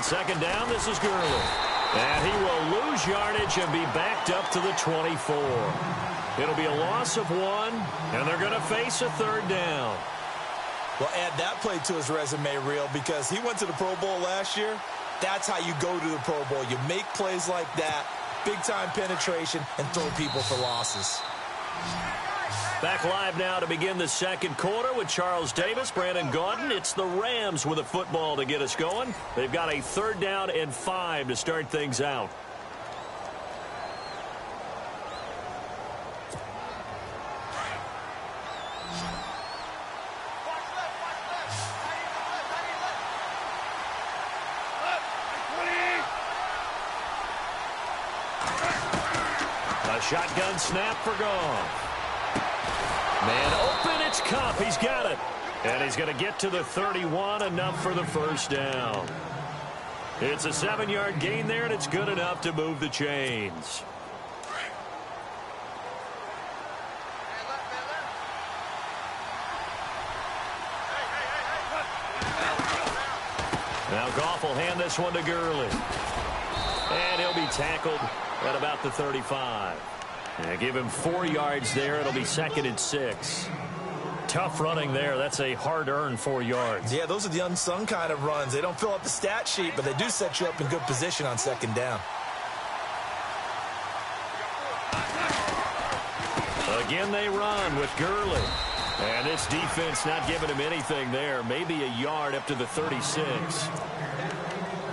On second down, this is Gurley. And he will lose yardage and be backed up to the 24. It'll be a loss of 1, and they're going to face a third down. Well, add that play to his resume reel because he went to the Pro Bowl last year. That's how you go to the Pro Bowl. You make plays like that, big-time penetration, and throw people for losses. Back live now to begin the second quarter with Charles Davis, Brandon Gaudin. It's the Rams with a football to get us going. They've got a 3rd down and 5 to start things out. A shotgun snap for Goff. Man open, it's Kupp. He's got it. And he's going to get to the 31, enough for the first down. It's a 7-yard gain there, and it's good enough to move the chains. Now Goff will hand this one to Gurley. And he'll be tackled at about the 35. And give him 4 yards there. It'll be 2nd and 6. Tough running there. That's a hard-earned 4 yards. Yeah, those are the unsung kind of runs. They don't fill up the stat sheet, but they do set you up in good position on second down. Again, they run with Gurley. And this defense not giving him anything there. Maybe a yard up to the 36.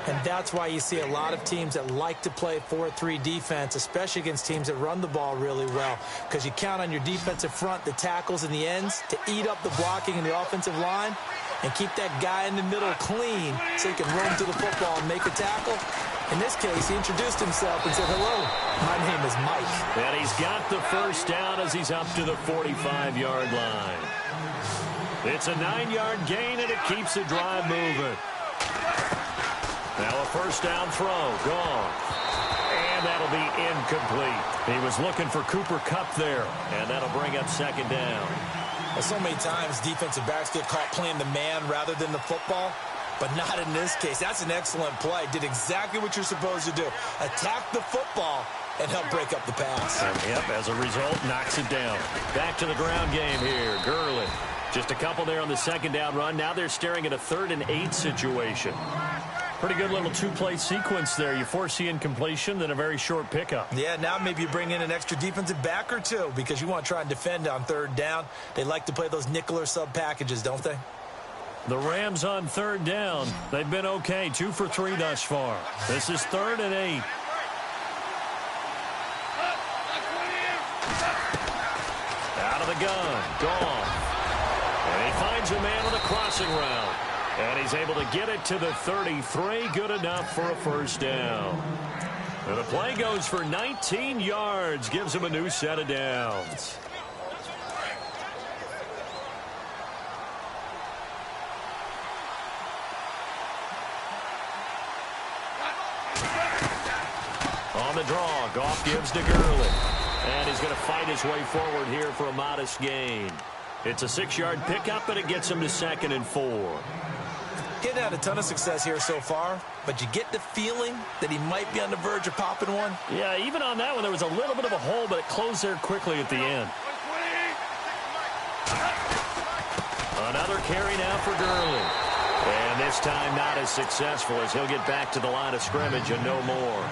And that's why you see a lot of teams that like to play 4-3 defense, especially against teams that run the ball really well, because you count on your defensive front, the tackles and the ends, to eat up the blocking in the offensive line and keep that guy in the middle clean so he can roam to the football and make a tackle. In this case, he introduced himself and said, "Hello, my name is Mike." And he's got the first down as he's up to the 45-yard line. It's a 9-yard gain, and it keeps the drive moving. Now a first down throw, gone. And that'll be incomplete. He was looking for Cooper Kupp there, and that'll bring up 2nd down. Well, so many times defensive backs get caught playing the man rather than the football, but not in this case. That's an excellent play. Did exactly what you're supposed to do. Attack the football and help break up the pass. Yep, as a result, knocks it down. Back to the ground game here. Gurley. Just a couple there on the 2nd down run. Now they're staring at a 3rd and 8 situation. Pretty good little 2-play sequence there. You force the incompletion, then a very short pickup. Yeah, now maybe you bring in an extra defensive back or two because you want to try and defend on 3rd down. They like to play those nickel or sub packages, don't they? The Rams on 3rd down. They've been okay. 2 for 3 thus far. This is 3rd and 8. Out of the gun. Gone. And he finds a man on the crossing route. And he's able to get it to the 33. Good enough for a first down. And the play goes for 19 yards. Gives him a new set of downs. On the draw, Goff gives to Gurley. And he's going to fight his way forward here for a modest gain. It's a 6-yard pickup, and it gets him to 2nd and 4. Getting had a ton of success here so far, but you get the feeling that he might be on the verge of popping one. Yeah, even on that one, there was a little bit of a hole, but it closed there quickly at the end. Another carry now for Gurley. And this time not as successful as he'll get back to the line of scrimmage and no more.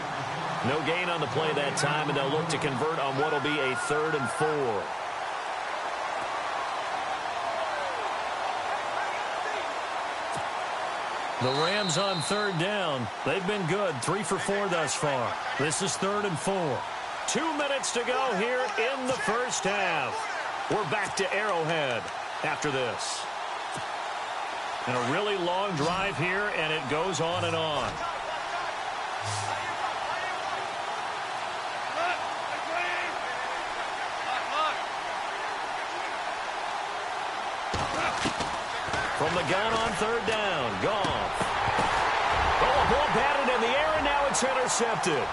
No gain on the play that time, and they'll look to convert on what will be a 3rd and 4. The Rams on 3rd down. They've been good. 3 for 4 thus far. This is 3rd and 4. 2 minutes to go here in the first half. We're back to Arrowhead after this. And a really long drive here, and it goes on and on. From the gun on 3rd down. Goff. Oh, a ball batted in the air, and now it's intercepted.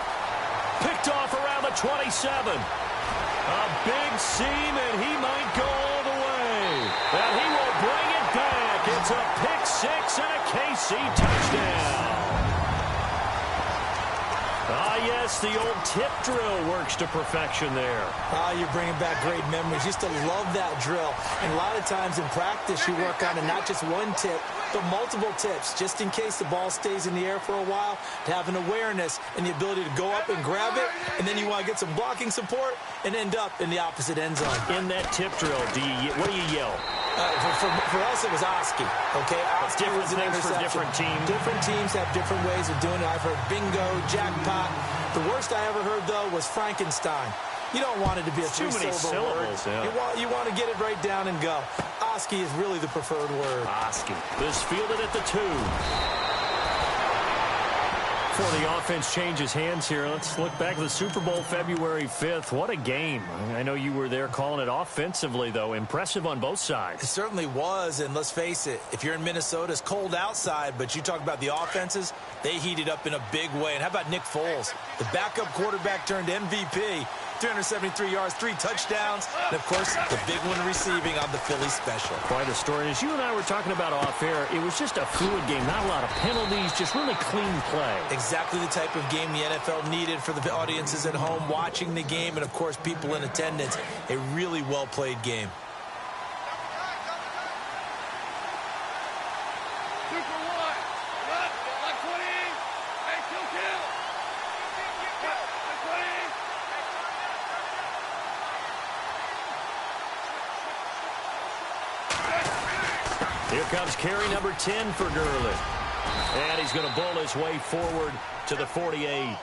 Picked off around the 27. A big seam, and he might go all the way. And he will bring it back. It's a pick 6 and a KC touchdown. Ah, yes, the old tip drill works to perfection there. Ah, you're bringing back great memories. Used to love that drill. And a lot of times in practice, you work on it, not just one tip, but multiple tips, just in case the ball stays in the air for a while, to have an awareness and the ability to go up and grab it, and then you want to get some blocking support and end up in the opposite end zone. In that tip drill, what do you yell? For us, it was Oski. Okay, Oski different was an things for interception. different teams. Different teams have different ways of doing it. I've heard bingo, jackpot. The worst I ever heard, though, was Frankenstein. You don't want it to be a three-syllable word. Yeah. You want to get it right down and go. Oski is really the preferred word. Oski. This fielded at the 2. Before the offense changes hands here, let's look back to the Super Bowl February 5th. What a game. I know you were there calling it offensively, though. Impressive on both sides. It certainly was, and let's face it, if you're in Minnesota, it's cold outside, but you talk about the offenses, they heated up in a big way. And how about Nick Foles? The backup quarterback turned MVP. 373 yards, 3 touchdowns, and, of course, the big one receiving on the Philly special. Quite a story. As you and I were talking about off air, it was just a fluid game, not a lot of penalties, just really clean play. Exactly the type of game the NFL needed for the audiences at home watching the game and, of course, people in attendance. A really well-played game. Here comes carry number 10 for Gurley. And he's going to bull his way forward to the 48.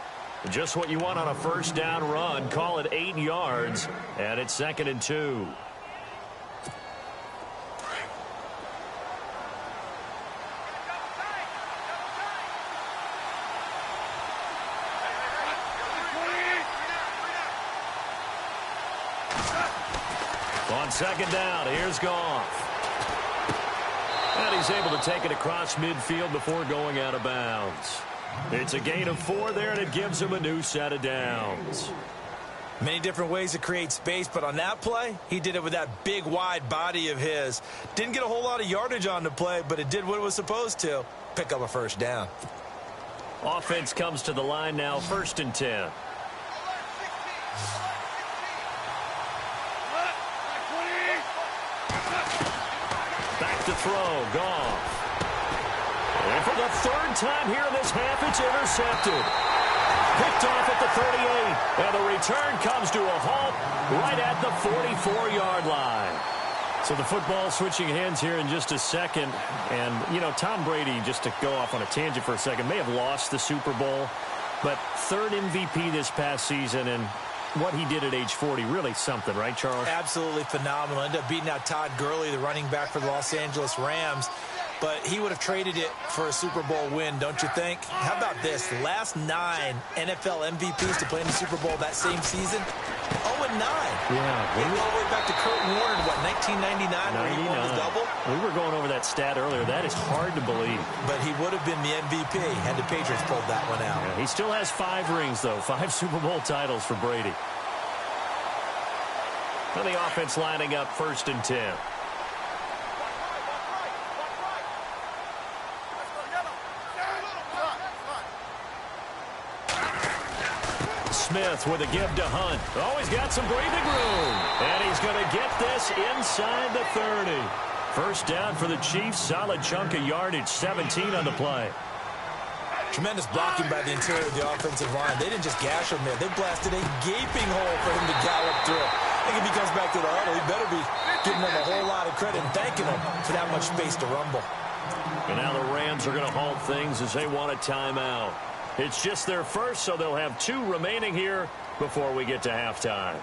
Just what you want on a first down run. Call it 8 yards. And it's 2nd and 2. On 2nd down, here's Goff. And he's able to take it across midfield before going out of bounds. It's a gain of 4 there, and it gives him a new set of downs. Many different ways to create space, but on that play, he did it with that big, wide body of his. Didn't get a whole lot of yardage on the play, but it did what it was supposed to. Pick up a first down. Offense comes to the line now, 1st and 10. Back to throw, Goff. And for the 3rd time here in this half, it's intercepted. Picked off at the 38, and the return comes to a halt right at the 44-yard line. So the football switching hands here in just a second. And, you know, Tom Brady, just to go off on a tangent for a second, may have lost the Super Bowl, but 3rd MVP this past season, and what he did at age 40, really something, right, Charles? Absolutely phenomenal. Ended up beating out Todd Gurley, the running back for the Los Angeles Rams. But he would have traded it for a Super Bowl win, don't you think? How about this? The last 9 NFL MVPs to play in the Super Bowl that same season, 0-9. Yeah. All the way back to Kurt Warner, what, 1999, where he won the double? We were going over that stat earlier. That is hard to believe. But he would have been the MVP had the Patriots pulled that one out. Yeah, he still has 5 rings, though. 5 Super Bowl titles for Brady. And the offense lining up 1st and 10. Smith with a give to Hunt. Oh, he's got some breathing room. And he's going to get this inside the 30. First down for the Chiefs. Solid chunk of yardage. 17 on the play. Tremendous blocking by the interior of the offensive line. They didn't just gash him there. They blasted a gaping hole for him to gallop through. I think if he comes back to the huddle, he better be giving them a whole lot of credit and thanking them for that much space to rumble. And now the Rams are going to halt things as they want a timeout. It's just their first, so they'll have 2 remaining here before we get to halftime.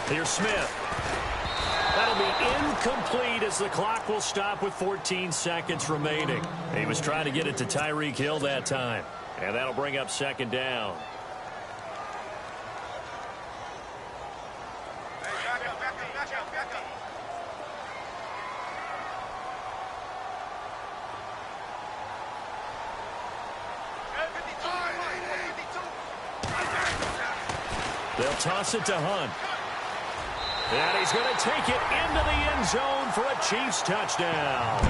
Here's Smith. That'll be incomplete as the clock will stop with 14 seconds remaining. He was trying to get it to Tyreek Hill that time. And that'll bring up 2nd down. They'll toss it to Hunt. And he's going to take it into the end zone for a Chiefs touchdown.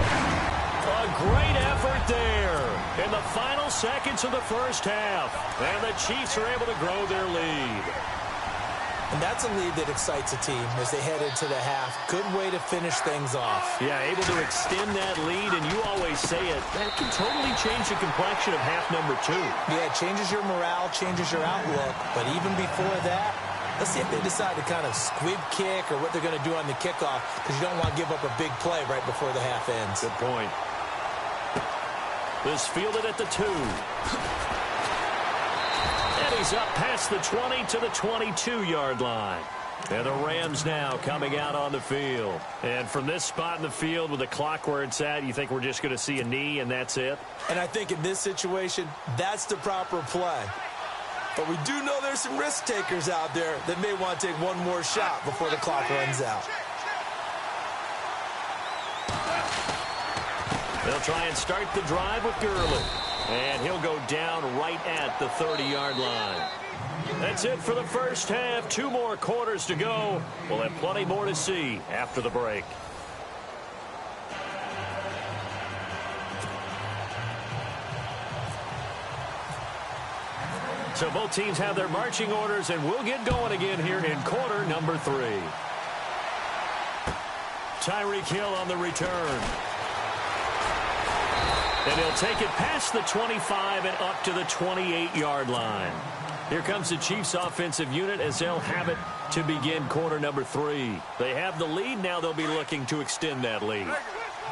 A great effort there in the final seconds of the first half. And the Chiefs are able to grow their lead. And that's a lead that excites a team as they head into the half. Good way to finish things off. Yeah, able to extend that lead, and you always say it, that can totally change the complexion of half number 2. Yeah, it changes your morale, changes your outlook. But even before that, let's see if they decide to kind of squib kick or what they're going to do on the kickoff, because you don't want to give up a big play right before the half ends. Good point. This fielded at the 2. And he's up past the 20 to the 22-yard line. And the Rams now coming out on the field. And from this spot in the field with the clock where it's at, you think we're just going to see a knee and that's it? And I think in this situation, that's the proper play. But we do know there's some risk takers out there that may want to take one more shot before the clock runs out. They'll try and start the drive with Gurley. And he'll go down right at the 30-yard line. That's it for the first half. 2 more quarters to go. We'll have plenty more to see after the break. So both teams have their marching orders, and we'll get going again here in quarter number 3. Tyreek Hill on the return. And he'll take it past the 25 and up to the 28-yard line. Here comes the Chiefs offensive unit as they'll have it to begin quarter number 3. They have the lead. Now they'll be looking to extend that lead.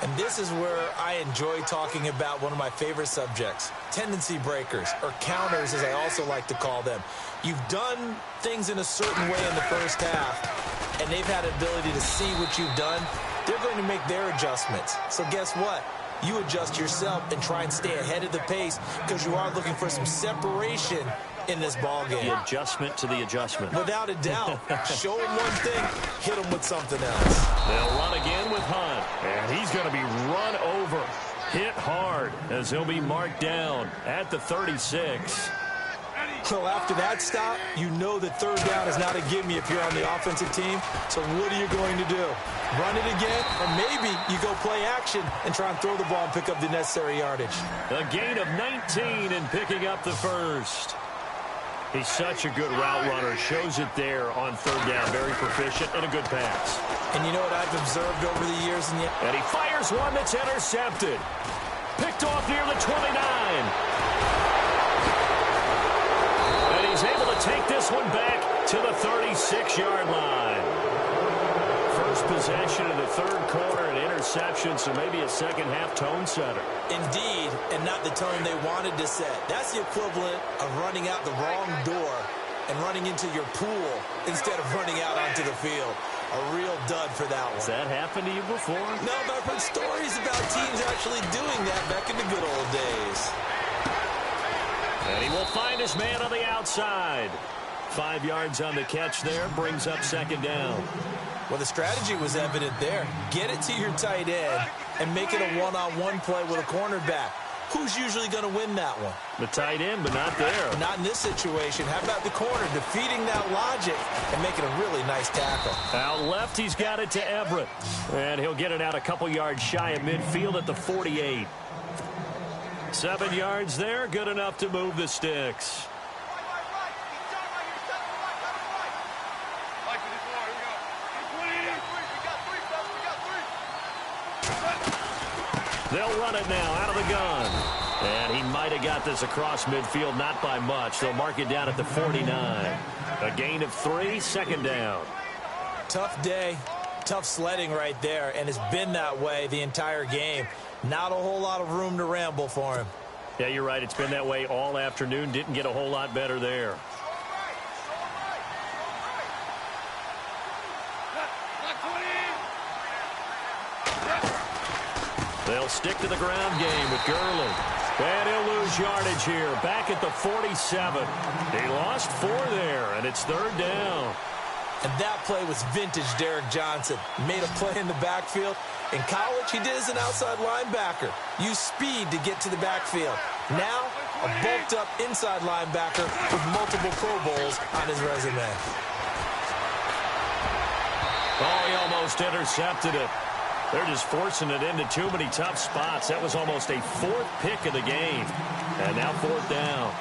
And this is where I enjoy talking about one of my favorite subjects, tendency breakers, or counters as I also like to call them. You've done things in a certain way in the first half, and they've had an ability to see what you've done. They're going to make their adjustments. So guess what? You adjust yourself and try and stay ahead of the pace because you are looking for some separation in this ball game. The adjustment to the adjustment. Without a doubt. Show them one thing, hit them with something else. They'll run again with Hunt. And he's going to be run over. Hit hard as he'll be marked down at the 36. So after that stop, you know that third down is not a gimme if you're on the offensive team. So what are you going to do? Run it again? Or maybe you go play action and try and throw the ball and pick up the necessary yardage. A gain of 19 and picking up the first. He's such a good route runner. Shows it there on third down. Very proficient and a good pass. And you know what I've observed over the years? And he fires one that's intercepted. Picked off near the 29. He's able to take this one back to the 36-yard line. First possession of the third quarter, an interception, so maybe a second-half tone setter. Indeed, and not the tone they wanted to set. That's the equivalent of running out the wrong door and running into your pool instead of running out onto the field. A real dud for that one. Has that happened to you before? No, but I've heard stories about teams actually doing that back in the good old days. And he will find his man on the outside. 5 yards on the catch there, brings up second down. Well, the strategy was evident there. Get it to your tight end and make it a one-on-one play with a cornerback. Who's usually going to win that one? The tight end, but not there. Not in this situation. How about the corner defeating that logic and making a really nice tackle? Out left, he's got it to Everett. And he'll get it out a couple yards shy of midfield at the 48. 7 yards there, good enough to move the sticks. They'll run it now out of the gun. And he might have got this across midfield, not by much. They'll mark it down at the 49. A gain of 3, second down. Tough day, tough sledding right there, and it's been that way the entire game. Not a whole lot of room to ramble for him. Yeah, you're right. It's been that way all afternoon. Didn't get a whole lot better there. They'll stick to the ground game with Gurley. And he'll lose yardage here. Back at the 47. He lost 4 there, and it's third down. And that play was vintage Derek Johnson. Made a play in the backfield. In college, he did as an outside linebacker. Used speed to get to the backfield. Now, a bulked-up inside linebacker with multiple Pro Bowls on his resume. Oh, he almost intercepted it. They're just forcing it into too many tough spots. That was almost a fourth pick of the game. And now fourth down.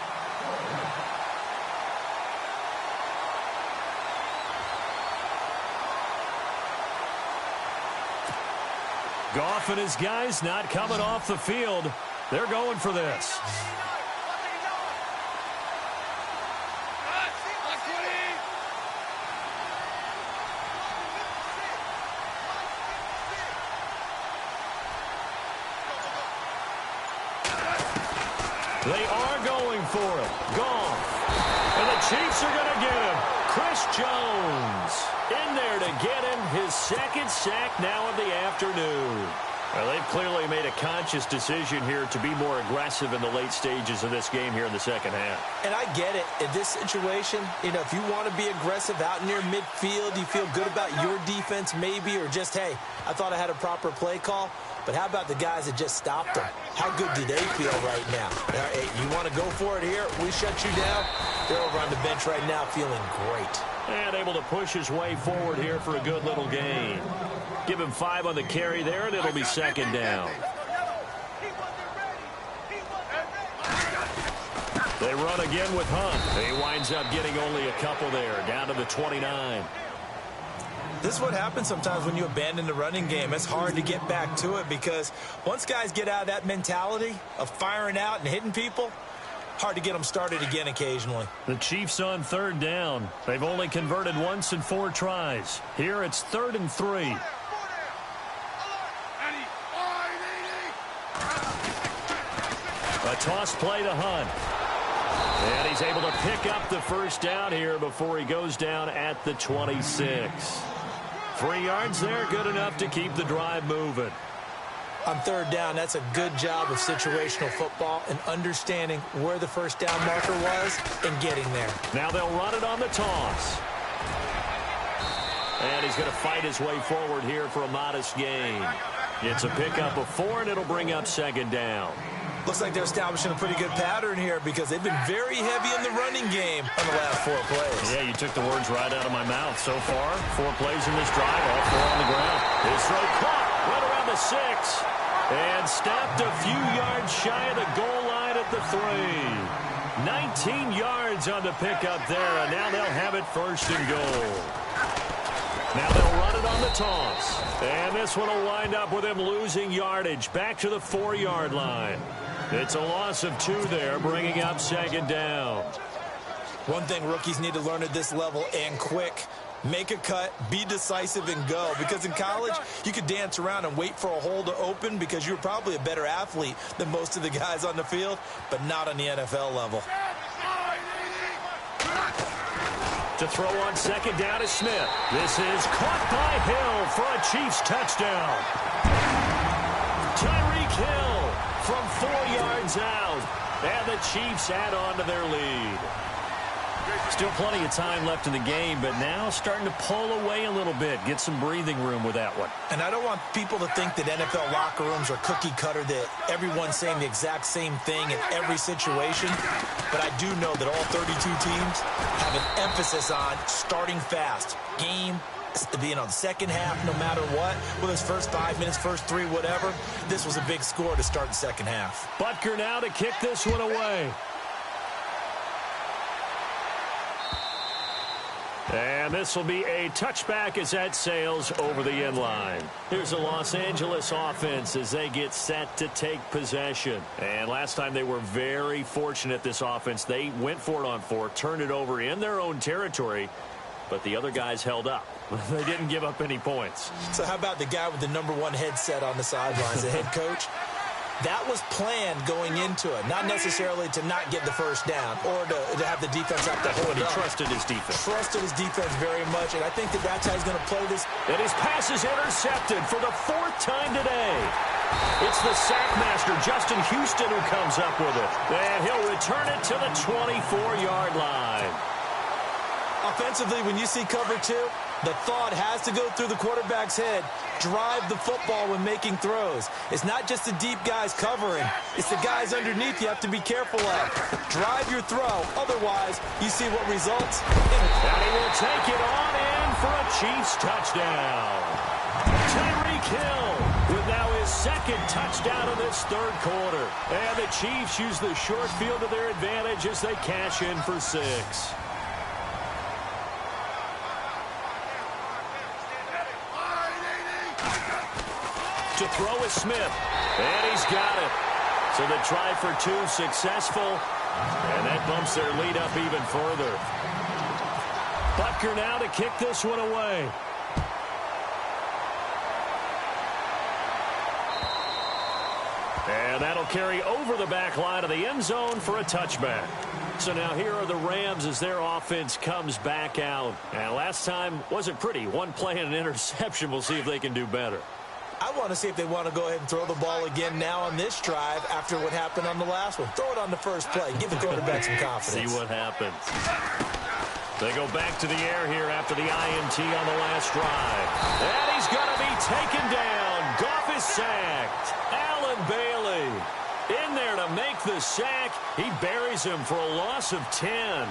Goff and his guys not coming off the field. They're going for this. They are going for it. Goff. And the Chiefs are going to get him. Chris Jones in there to get him his second sack now of the afternoon. Well, they've clearly made a conscious decision here to be more aggressive in the late stages of this game here in the second half. And I get it. In this situation, if you want to be aggressive out near midfield, you feel good about your defense maybe, or just, hey, I thought I had a proper play call. But how about the guys that just stopped them? How good do they feel right now? Hey, you want to go for it here? We shut you down. They're over on the bench right now feeling great. And able to push his way forward here for a good little gain. Give him 5 on the carry there, and it'll be second down. They run again with Hunt. He winds up getting only a couple there, down to the 29. This is what happens sometimes when you abandon the running game. It's hard to get back to it because once guys get out of that mentality of firing out and hitting people, hard to get them started again occasionally. The Chiefs on third down. They've only converted once in 4 tries. Here it's 3rd and 3. A toss play to Hunt. And he's able to pick up the first down here before he goes down at the 26. 3 yards there, good enough to keep the drive moving. On third down, that's a good job of situational football and understanding where the first down marker was and getting there. Now they'll run it on the toss. And he's going to fight his way forward here for a modest gain. It's a pickup of 4, and it'll bring up second down. Looks like they're establishing a pretty good pattern here because they've been very heavy in the running game on the last 4 plays. Yeah, you took the words right out of my mouth. So far, 4 plays in this drive, all 4 on the ground. His throw caught right around the 6 and stopped a few yards shy of the goal line at the 3. 19 yards on the pickup there, and now they'll have it 1st and goal. Now they'll run it on the toss. And this one will wind up with him losing yardage back to the 4-yard line. It's a loss of 2 there, bringing up second down. One thing rookies need to learn at this level and quick. Make a cut, be decisive, and go. Because in college, you could dance around and wait for a hole to open because you're probably a better athlete than most of the guys on the field, but not on the NFL level. To throw on second down is Smith. This is caught by Hill for a Chiefs touchdown. Tyreek Hill from 4 yards out. And the Chiefs add on to their lead. Still plenty of time left in the game, but now starting to pull away a little bit. Get some breathing room with that one. And I don't want people to think that NFL locker rooms are cookie cutter, that everyone's saying the exact same thing in every situation. But I do know that all 32 teams have an emphasis on starting fast. Game, the second half, no matter what, whether it's first 5 minutes, first 3, whatever. This was a big score to start the second half. Butker now to kick this one away. And this will be a touchback as that sails over the end line. Here's the Los Angeles offense as they get set to take possession. And last time they were very fortunate, this offense. They went for it on 4, turned it over in their own territory, but the other guys held up. They didn't give up any points. So how about the guy with the #1 headset on the sidelines, the head coach? That was planned going into it, not necessarily to not get the first down or to have the defense out the whole. He trusted his defense. Trusted his defense very much, and I think that that's how he's going to play this. And his pass is intercepted for the 4th time today. It's the sack master, Justin Houston, who comes up with it. And he'll return it to the 24-yard line. Offensively, when you see cover 2, the thought has to go through the quarterback's head. Drive the football when making throws. It's not just the deep guys covering. It's the guys underneath you have to be careful of. Drive your throw. Otherwise, you see what results. And he will take it on and for a Chiefs touchdown. Tyreek Hill with now his second touchdown of this third quarter. And the Chiefs use the short field to their advantage as they cash in for 6. To throw is Smith, and he's got it. So the try for 2 successful, and that bumps their lead up even further. Butker now to kick this one away. And that'll carry over the back line of the end zone for a touchback. So now here are the Rams as their offense comes back out. And last time wasn't pretty. One play and an interception. We'll see if they can do better. I want to see if they want to go ahead and throw the ball again now on this drive after what happened on the last one. Throw it on the first play. Give the quarterback some confidence. See what happens. They go back to the air here after the INT on the last drive. And he's going to be taken down. Goff is sacked. Allen Bailey in there to make the sack. He buries him for a loss of 10.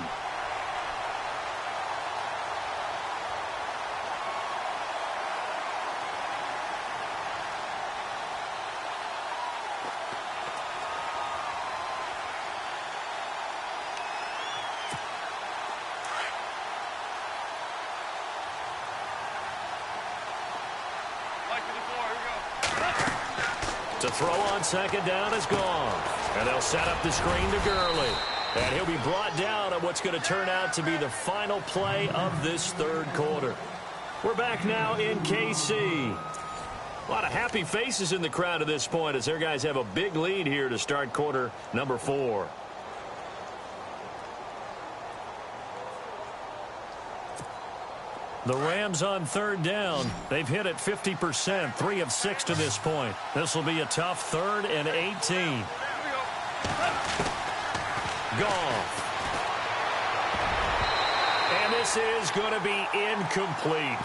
To throw on second down is gone. And they'll set up the screen to Gurley. And he'll be brought down on what's going to turn out to be the final play of this third quarter. We're back now in KC. A lot of happy faces in the crowd at this point as their guys have a big lead here to start quarter number 4. The Rams on third down. They've hit it 50%, 3 of 6 to this point. This will be a tough 3rd and 18. Goff. And this is going to be incomplete.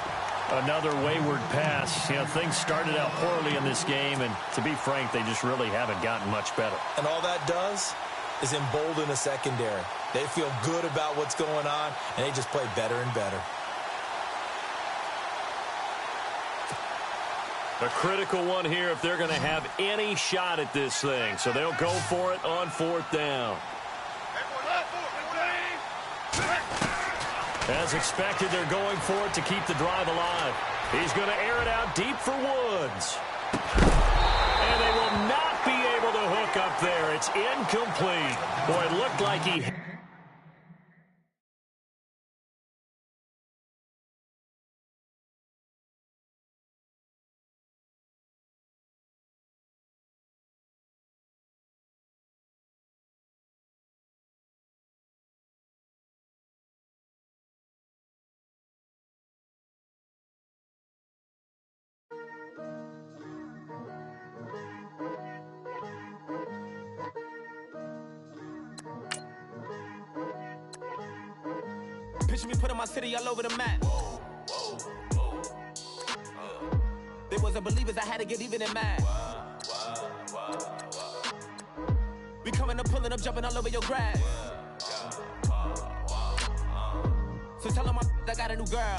Another wayward pass. You know, things started out poorly in this game, and to be frank, they just really haven't gotten much better. And all that does is embolden the secondary. They feel good about what's going on, and they just play better and better. A critical one here if they're going to have any shot at this thing. So they'll go for it on 4th down. As expected, they're going for it to keep the drive alive. He's going to air it out deep for Woods. And they will not be able to hook up there. It's incomplete. Boy, it looked like he... Picture me putting my city all over the map. They wasn't believers, I had to get even in mad. We coming up, pulling up, jumping all over your grass. So tell them I got a new girl.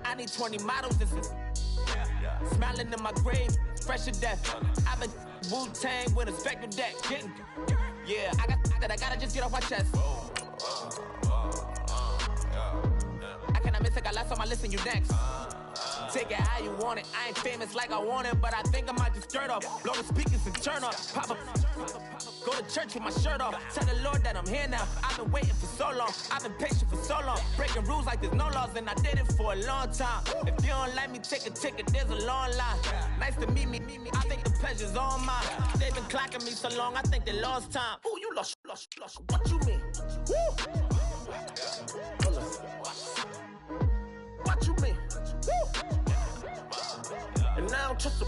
I need 20 models, this is smiling in my grave, fresh to death. I've been Wu-Tang with a spectrum deck. Yeah, I gotta just get off my chest. I cannot miss it, got last on my list and you next. Take it how you want it. I ain't famous like I want it, but I think I might just stir up. Blow the speakers and turn up. Pop up. Go to church with my shirt off. Tell the Lord that I'm here now. I've been waiting for so long. I've been patient for so long. Breaking rules like there's no laws, and I did it for a long time. If you don't like me, take a ticket. There's a long line. Nice to meet me. I think the pleasure's all mine. They've been clocking me so long, I think they lost time. Ooh, you lost. What you mean? Woo! What you mean? Woo! And now I'm just a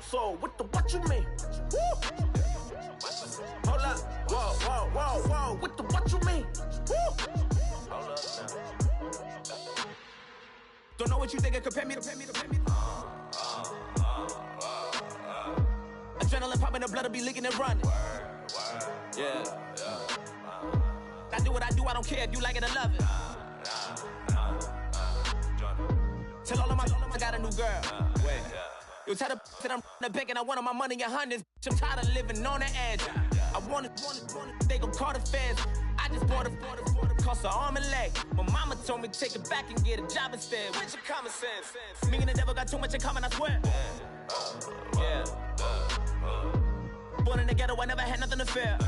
so with the what you mean? Woo! Hold up, whoa, with the what you mean? Woo! Hold up now. Don't know what you think it compare me to. Adrenaline popping, the blood will be leaking and running. Yeah. I do what I do, I don't care if you like it or love it. Tell all of my I got a new girl. Wait. You tell the that I'm the bank and I want my money in hundreds. I'm tired of living on the edge. I want it, they gon' call the feds. I just bought a cost an arm and leg. My mama told me take it back and get a job instead. Where's your common sense? Me and the devil got too much in common, I swear. Yeah. Born in the ghetto, I never had nothing to fear.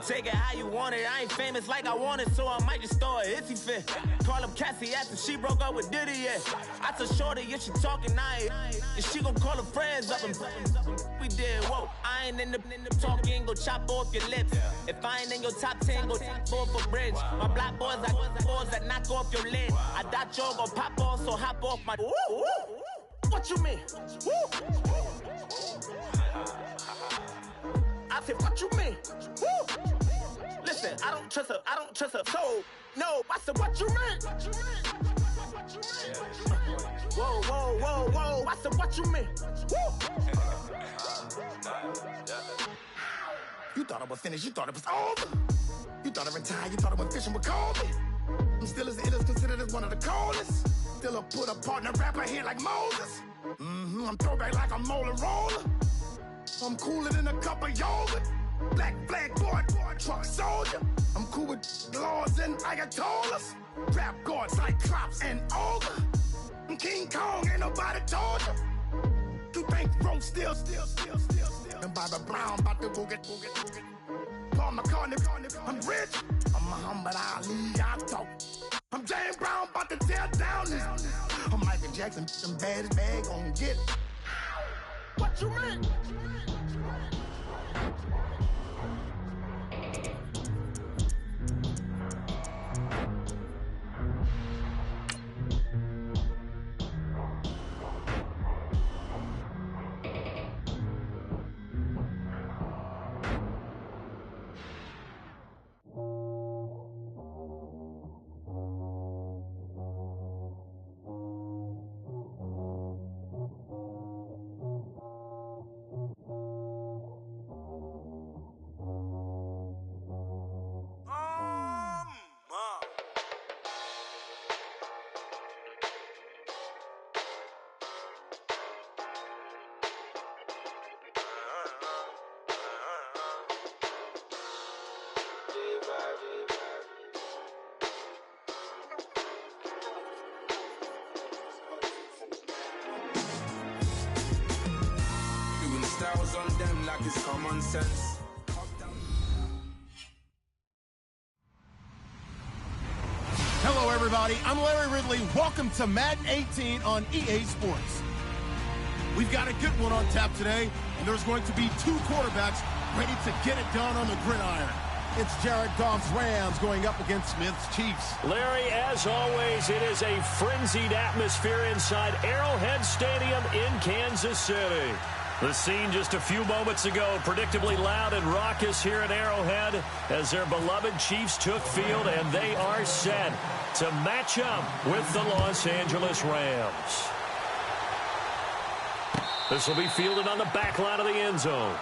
Take it how you want it. I ain't famous like I want it, so I might just throw a hissy fit. Call up Cassie after she broke up with Diddy, yeah. I told Shorty if she talking, and she gon' call her friends up and we did, whoa. I ain't in the talking, go chop off your lips. If I ain't in your top 10, go top 4 for bridge. My black boys, I boys that knock off your lid. I thought you gon' pop off, so hop off my. What you mean? I said, what you mean? Woo! Listen, I don't trust her, so, no, I said, what you mean? Whoa, I said, what you mean? Woo! You thought I was finished, you thought it was over. You thought I retired, you thought I went fishing with Kobe. I'm still as ill as considered as one of the coldest. Still a put a partner rapper here like Moses. I'm throwback like a molar roller. I'm cooler than a cup of yogurt. Black flag boy, truck soldier. I'm cool with laws and Ayatollahs. Rap god, Cyclops and Ogre. I'm King Kong, ain't nobody told you. You think road still. And Bobby Brown about to go get. Paul McCartney, I'm rich. I'm Muhammad Ali, I talk. I'm James Brown, about to tear down this. I'm Michael Jackson, them baddest bag gon' get it. What you mean? Styles on them like it's common sense. Hello, everybody. I'm Larry Ridley. Welcome to Madden 18 on EA Sports. We've got a good one on tap today, and there's going to be two quarterbacks ready to get it done on the gridiron. It's Jared Goff's Rams going up against Smith's Chiefs. Larry, as always, it is a frenzied atmosphere inside Arrowhead Stadium in Kansas City. The scene just a few moments ago, predictably loud and raucous here at Arrowhead as their beloved Chiefs took field, and they are set to match up with the Los Angeles Rams. This will be fielded on the back line of the end zone.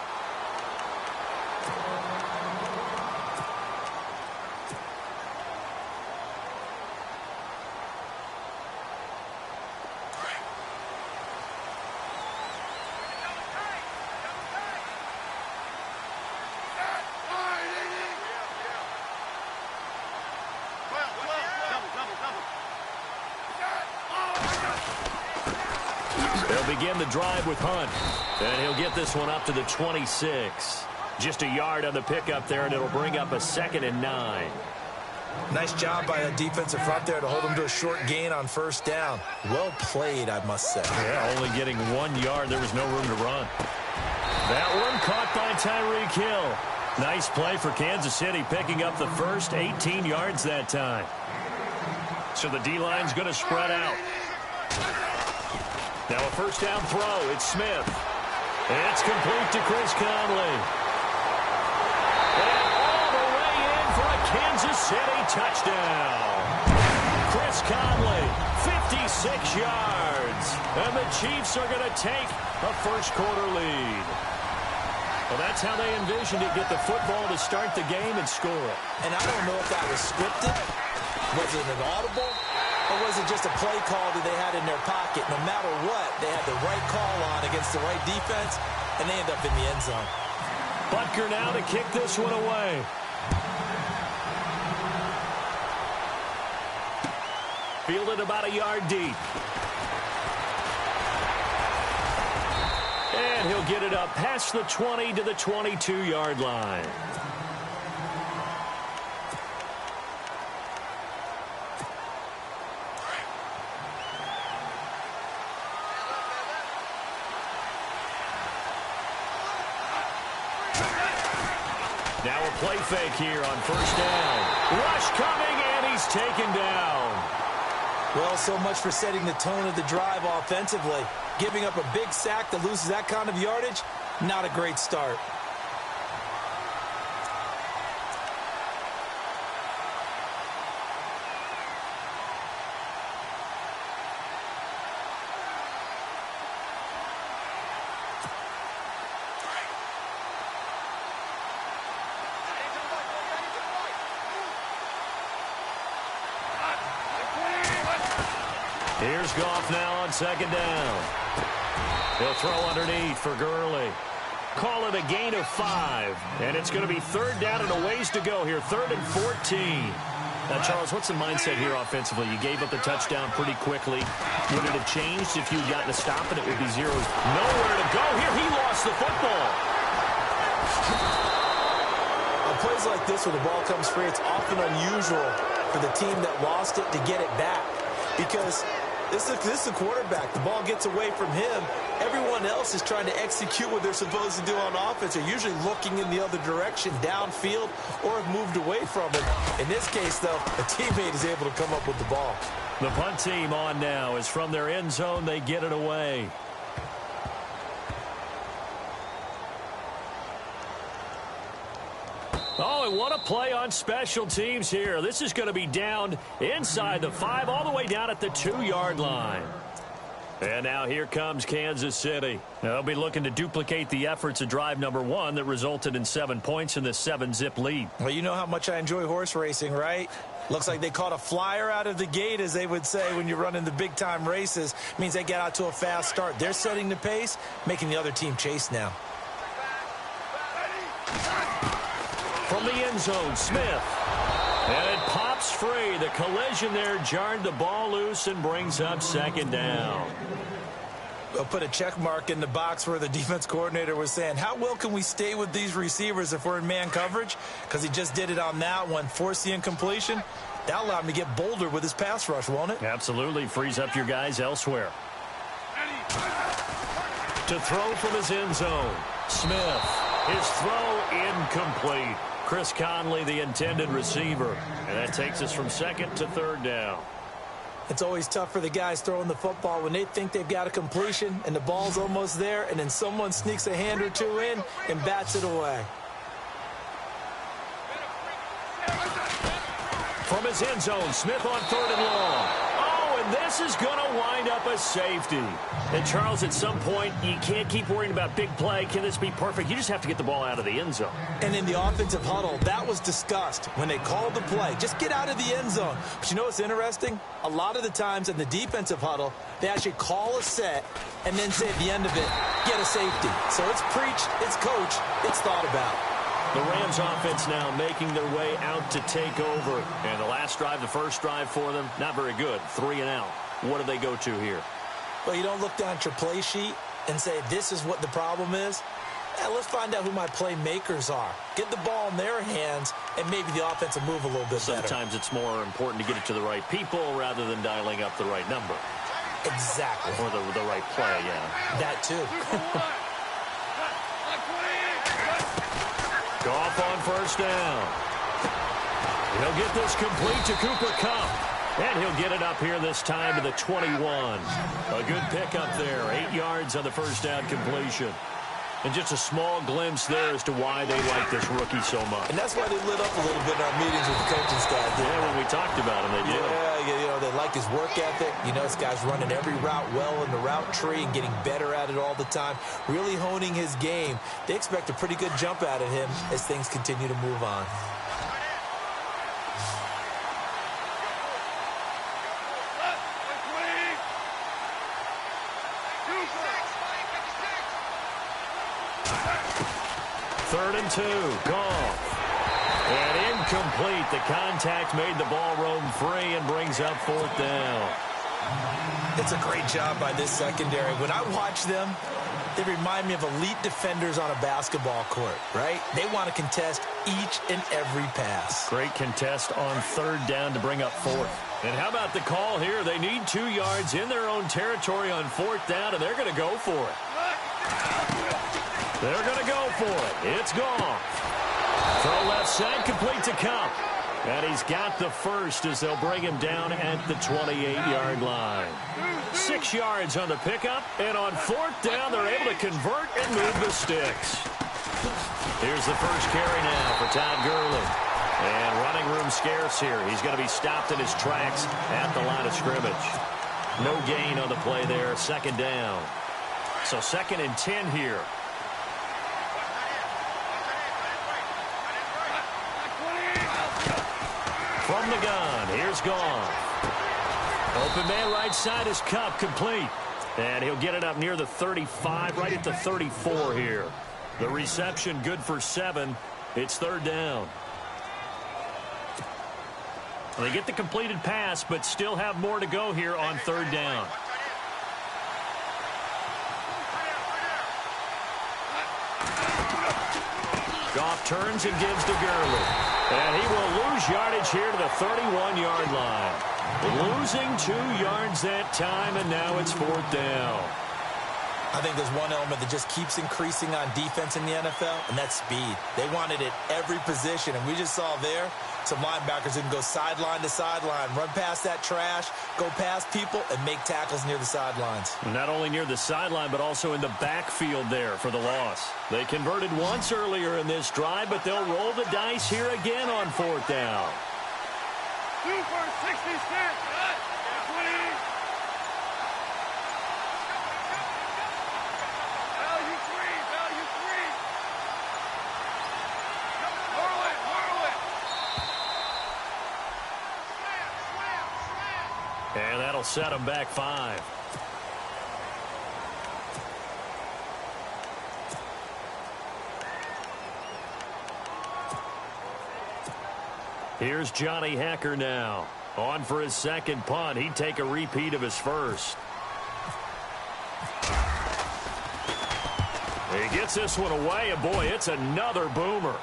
They'll begin the drive with Hunt, and he'll get this one up to the 26. Just a yard on the pickup there, and it'll bring up a 2nd and 9. Nice job by the defensive front there to hold him to a short gain on first down. Well played, I must say. Yeah, only getting 1 yard. There was no room to run. That one caught by Tyreek Hill. Nice play for Kansas City, picking up the first 18 yards that time. So the D-line's going to spread out. Now a first down throw. It's Smith. It's complete to Chris Conley. And all the way in for a Kansas City touchdown. Chris Conley, 56 yards. And the Chiefs are going to take a first quarter lead. Well, that's how they envisioned it, get the football to start the game and score it. And I don't know if that was scripted. Was it an audible? Or was it just a play call that they had in their pocket? No matter what, they had the right call on against the right defense, and they end up in the end zone. Butker now to kick this one away. Fielded about a yard deep. And he'll get it up past the 20 to the 22-yard line. Now a play fake here on first down. Rush coming, and he's taken down. Well, so much for setting the tone of the drive offensively. Giving up a big sack that loses that kind of yardage, not a great start. Here's Goff now on second down. He'll throw underneath for Gurley. Call it a gain of 5. And it's going to be third down and a ways to go here. 3rd and 14. Now, Charles, what's the mindset here offensively? You gave up the touchdown pretty quickly. Would it have changed if you had gotten a stop and it would be zeros? Nowhere to go here. He lost the football. On plays like this where the ball comes free, it's often unusual for the team that lost it to get it back. Because this is the quarterback. The ball gets away from him. Everyone else is trying to execute what they're supposed to do on offense. They're usually looking in the other direction, downfield, or have moved away from it. In this case, though, a teammate is able to come up with the ball. The punt team on now is from their end zone. They get it away. Oh, and what a play on special teams here. This is going to be down inside the 5, all the way down at the 2-yard line. And now here comes Kansas City. They'll be looking to duplicate the efforts of drive number 1 that resulted in 7 points in this 7-zip lead. Well, you know how much I enjoy horse racing, right? Looks like they caught a flyer out of the gate, as they would say when you're running the big-time races. It means they get out to a fast start. They're setting the pace, making the other team chase now. From the end zone, Smith. And it pops free. The collision there jarred the ball loose and brings up second down. They'll put a check mark in the box where the defense coordinator was saying, how well can we stay with these receivers if we're in man coverage? Because he just did it on that one, forced the incompletion. That allowed him to get bolder with his pass rush, won't it? Absolutely. Frees up your guys elsewhere. To throw from his end zone, Smith. His throw incomplete. Chris Conley, the intended receiver. And that takes us from 2nd to 3rd down. It's always tough for the guys throwing the football when they think they've got a completion and the ball's almost there, and then someone sneaks a hand or two in and bats it away. From his end zone, Smith on 3rd and long. Oh, and this is going to wind up a safety. And, Charles, at some point, you can't keep worrying about big play. Can this be perfect? You just have to get the ball out of the end zone. And in the offensive huddle, that was discussed when they called the play. Just get out of the end zone. But you know what's interesting? A lot of the times in the defensive huddle, they actually call a set and then say at the end of it, get a safety. So it's preached, it's coached, it's thought about. The Rams offense now making their way out to take over. And the last drive, the first drive for them, not very good. 3 and out. What do they go to here? Well, you don't look down at your play sheet and say, this is what the problem is. Yeah, let's find out who my playmakers are. Get the ball in their hands, and maybe the offense will move a little bit better. Sometimes it's more important to get it to the right people rather than dialing up the right number. Exactly. Or the right play, yeah. That, too. Goff on first down. He'll get this complete to Cooper Kupp. And he'll get it up here this time to the 21. A good pickup there. 8 yards on the first down completion. And just a small glimpse there as to why they like this rookie so much. And that's why they lit up a little bit in our meetings with the coaching staff. Yeah, when we talked about him, they did. they like his work ethic. This guy's running every route well in the route tree and getting better at it all the time, really honing his game. They expect a pretty good jump out of him as things continue to move on. Third and 2, Goff. And incomplete. The contact made the ball roam free and brings up 4th down. It's a great job by this secondary. When I watch them, they remind me of elite defenders on a basketball court, right? They want to contest each and every pass. Great contest on 3rd down to bring up 4th. And how about the call here? They need 2 yards in their own territory on 4th down, and they're going to go for it. They're going to go for it. It's gone. Throw left side, complete to Cup. And he's got the first as they'll bring him down at the 28-yard line. 6 yards on the pickup, and on 4th down, they're able to convert and move the sticks. Here's the first carry now for Todd Gurley. And running room scarce here. He's going to be stopped in his tracks at the line of scrimmage. No gain on the play there, 2nd down. So 2nd and 10 here. From the gun, here's Goff. Open man right side is Cup, complete. And he'll get it up near the 35, right at the 34 here. The reception good for 7. It's 3rd down. They get the completed pass, but still have more to go here on 3rd down. Goff turns and gives to Gurley. And he will lose yardage here to the 31-yard line. Losing 2 yards that time, and now it's 4th down. I think there's one element that just keeps increasing on defense in the NFL, and that's speed. They want it at every position, and we just saw there some linebackers who can go sideline to sideline, run past that trash, go past people, and make tackles near the sidelines. Not only near the sideline, but also in the backfield there for the loss. They converted once earlier in this drive, but they'll roll the dice here again on 4th down. 2 for 66. 20. And that'll set him back 5. Here's Johnny Hacker now. On for his 2nd punt. He'd take a repeat of his first. He gets this one away, and boy, it's another boomer.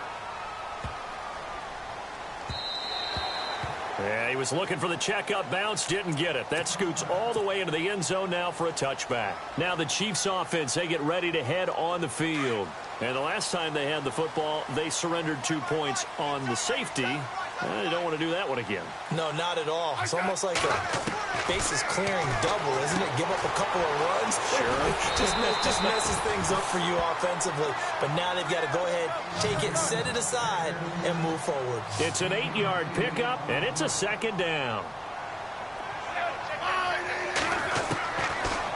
Yeah, he was looking for the checkup bounce, didn't get it. That scoots all the way into the end zone now for a touchback. Now the Chiefs offense, they get ready to head on the field. And the last time they had the football, they surrendered 2 points on the safety. They don't want to do that one again. No, not at all. It's almost like a bases clearing double, isn't it? Give up a couple of runs. Sure. just messes things up for you offensively. But now they've got to go ahead, take it, set it aside, and move forward. It's an 8-yard pickup, and it's a 2nd down.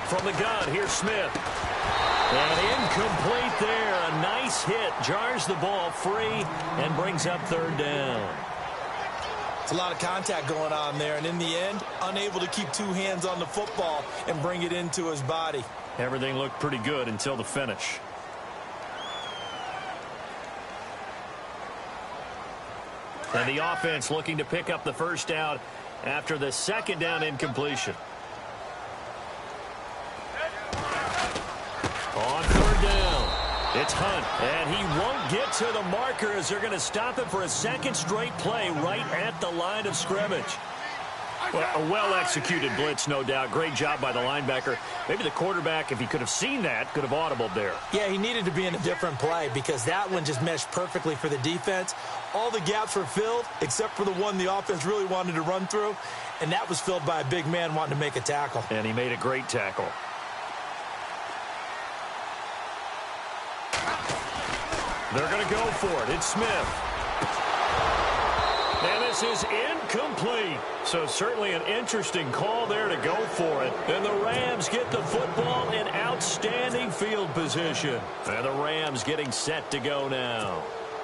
From the gun, here's Smith. And incomplete there. A nice hit. Jars the ball free and brings up 3rd down. It's a lot of contact going on there, and in the end, unable to keep 2 hands on the football and bring it into his body. Everything looked pretty good until the finish. And the offense looking to pick up the first down after the 2nd down incompletion. On 3rd down, it's Hunt, and he won't get to the marker as they're going to stop him for a 2nd straight play right at the line of scrimmage. Well, a well-executed blitz, no doubt. Great job by the linebacker. Maybe the quarterback, if he could have seen that, could have audibled there. Yeah, he needed to be in a different play because that one just meshed perfectly for the defense. All the gaps were filled except for the one the offense really wanted to run through, and that was filled by a big man wanting to make a tackle. And he made a great tackle. They're going to go for it. It's Smith. And this is incomplete. So certainly an interesting call there to go for it. And the Rams get the football in outstanding field position. And the Rams getting set to go now.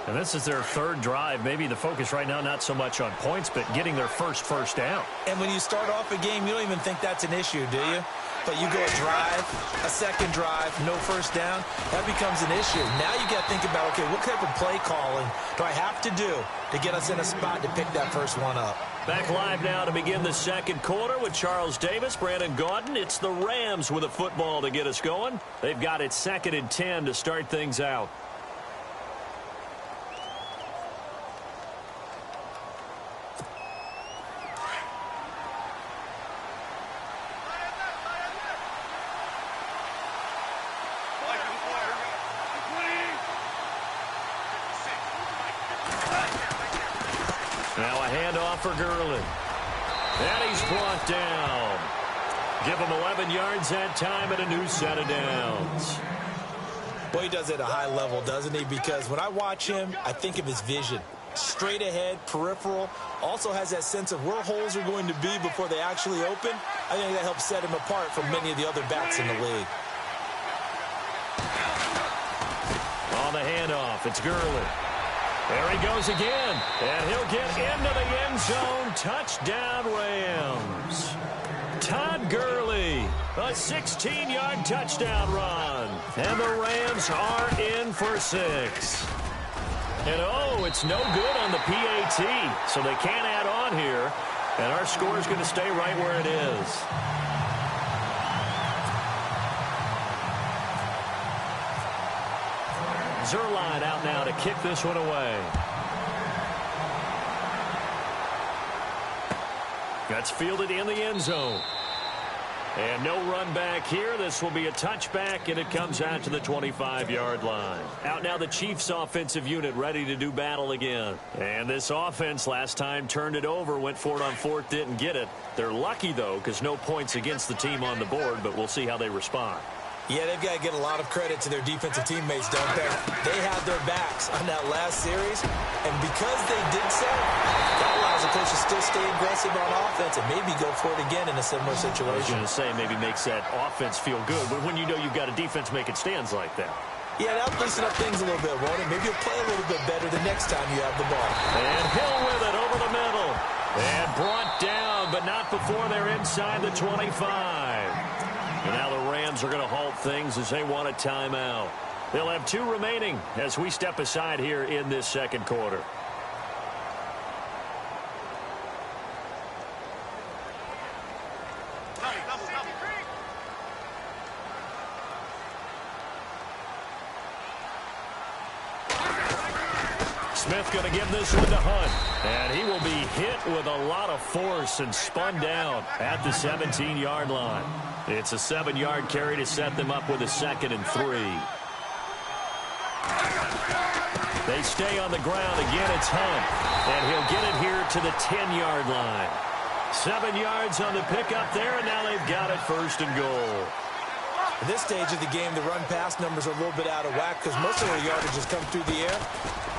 And this is their third drive. Maybe the focus right now not so much on points, but getting their first down. And when you start off a game, you don't even think that's an issue, do you? But you go a drive, a second drive, no first down, that becomes an issue. Now you got to think about, okay, what type of play calling do I have to do to get us in a spot to pick that first one up? Back live now to begin the second quarter with Charles Davis, Brandon Gaudin. It's the Rams with a football to get us going. They've got it 2nd and 10 to start things out. Now a handoff for Gurley. And he's brought down. Give him 11 yards that time and a new set of downs. Boy, he does it at a high level, doesn't he? Because when I watch him, I think of his vision. Straight ahead, peripheral. Also has that sense of where holes are going to be before they actually open. I think that helps set him apart from many of the other backs in the league. On the handoff, it's Gurley. There he goes again, and he'll get into the end zone. Touchdown, Rams. Todd Gurley, a 16-yard touchdown run. And the Rams are in for 6. And, oh, it's no good on the PAT, so they can't add on here. And our score is going to stay right where it is. Zerline out now to kick this one away. That's fielded in the end zone. And no run back here. This will be a touchback, and it comes out to the 25-yard line. Out now the Chiefs offensive unit ready to do battle again. And this offense last time turned it over, went for it on 4th, didn't get it. They're lucky, though, because no points against the team on the board, but we'll see how they respond. Yeah, they've got to get a lot of credit to their defensive teammates, don't they? They had their backs on that last series, and because they did so, that allows the coach to still stay aggressive on offense and maybe go for it again in a similar situation. I was going to say maybe makes that offense feel good, but when you know you've got a defense making stands like that. Yeah, that'll loosen up things a little bit, won't it? Maybe you'll play a little bit better the next time you have the ball. And Hill with it over the middle. And brought down, but not before they're inside the 25. And now the Rams are going to halt things as they want a timeout. They'll have 2 remaining as we step aside here in this second quarter. Smith going to give this one to Hunt. And he will be hit with a lot of force and spun down at the 17-yard line. It's a 7-yard carry to set them up with a 2nd and 3. They stay on the ground. Again, it's Hunt. And he'll get it here to the 10-yard line. 7 yards on the pickup there, and now they've got it 1st and goal. At this stage of the game, the run-pass numbers are a little bit out of whack because most of their yardage has come through the air.